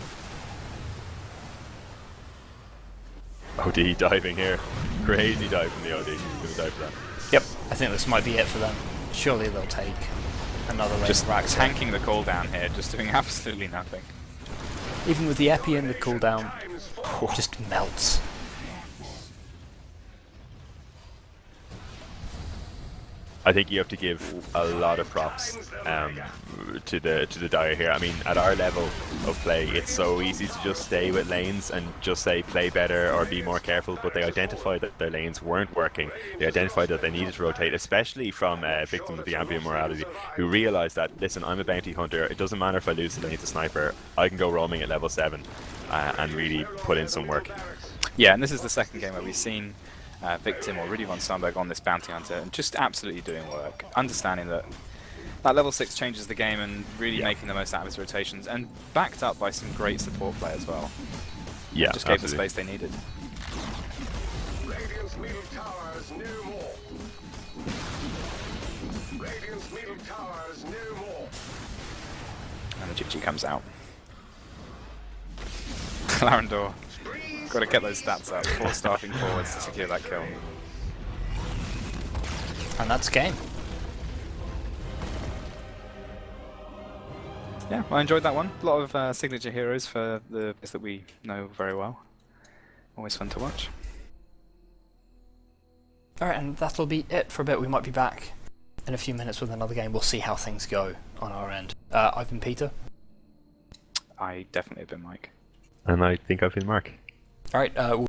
OD diving here. Crazy dive from the OD. He's going to dive for that. Yep, I think this might be it for them. Surely they'll take another lane Just of racks. tanking the cooldown here, just doing absolutely nothing. Even with the Epi and the cooldown, just melts. I think you have to give a lot of props to the Dire here. I mean, at our level of play, it's so easy to just stay with lanes and just say play better or be more careful, but they identified that their lanes weren't working. They identified that they needed to rotate, especially from a victim of the ambient morality, who realised that, listen, I'm a bounty hunter, it doesn't matter if I lose the lane to sniper, I can go roaming at level 7 and really put in some work. Yeah, and this is the second game where we've seen Victim or Rudy von Starnberg on this bounty hunter and just absolutely doing work, understanding that that level 6 changes the game and really making the most out of his rotations, and backed up by some great support play as well. Yeah, just gave the absolutely. space they needed. Radiant's middle tower is no more. Radiant's middle tower is no more. And the GG comes out. Clarendor, got to get those stats up. 4 starting forwards to secure that kill. And that's game. Yeah, I enjoyed that one. A lot of signature heroes for the bits that we know very well. Always fun to watch. Alright, and that'll be it for a bit. We might be back in a few minutes with another game. We'll see how things go on our end. I've been Peter. I definitely have been Mike. And I think I've been Mark. Alright, we'll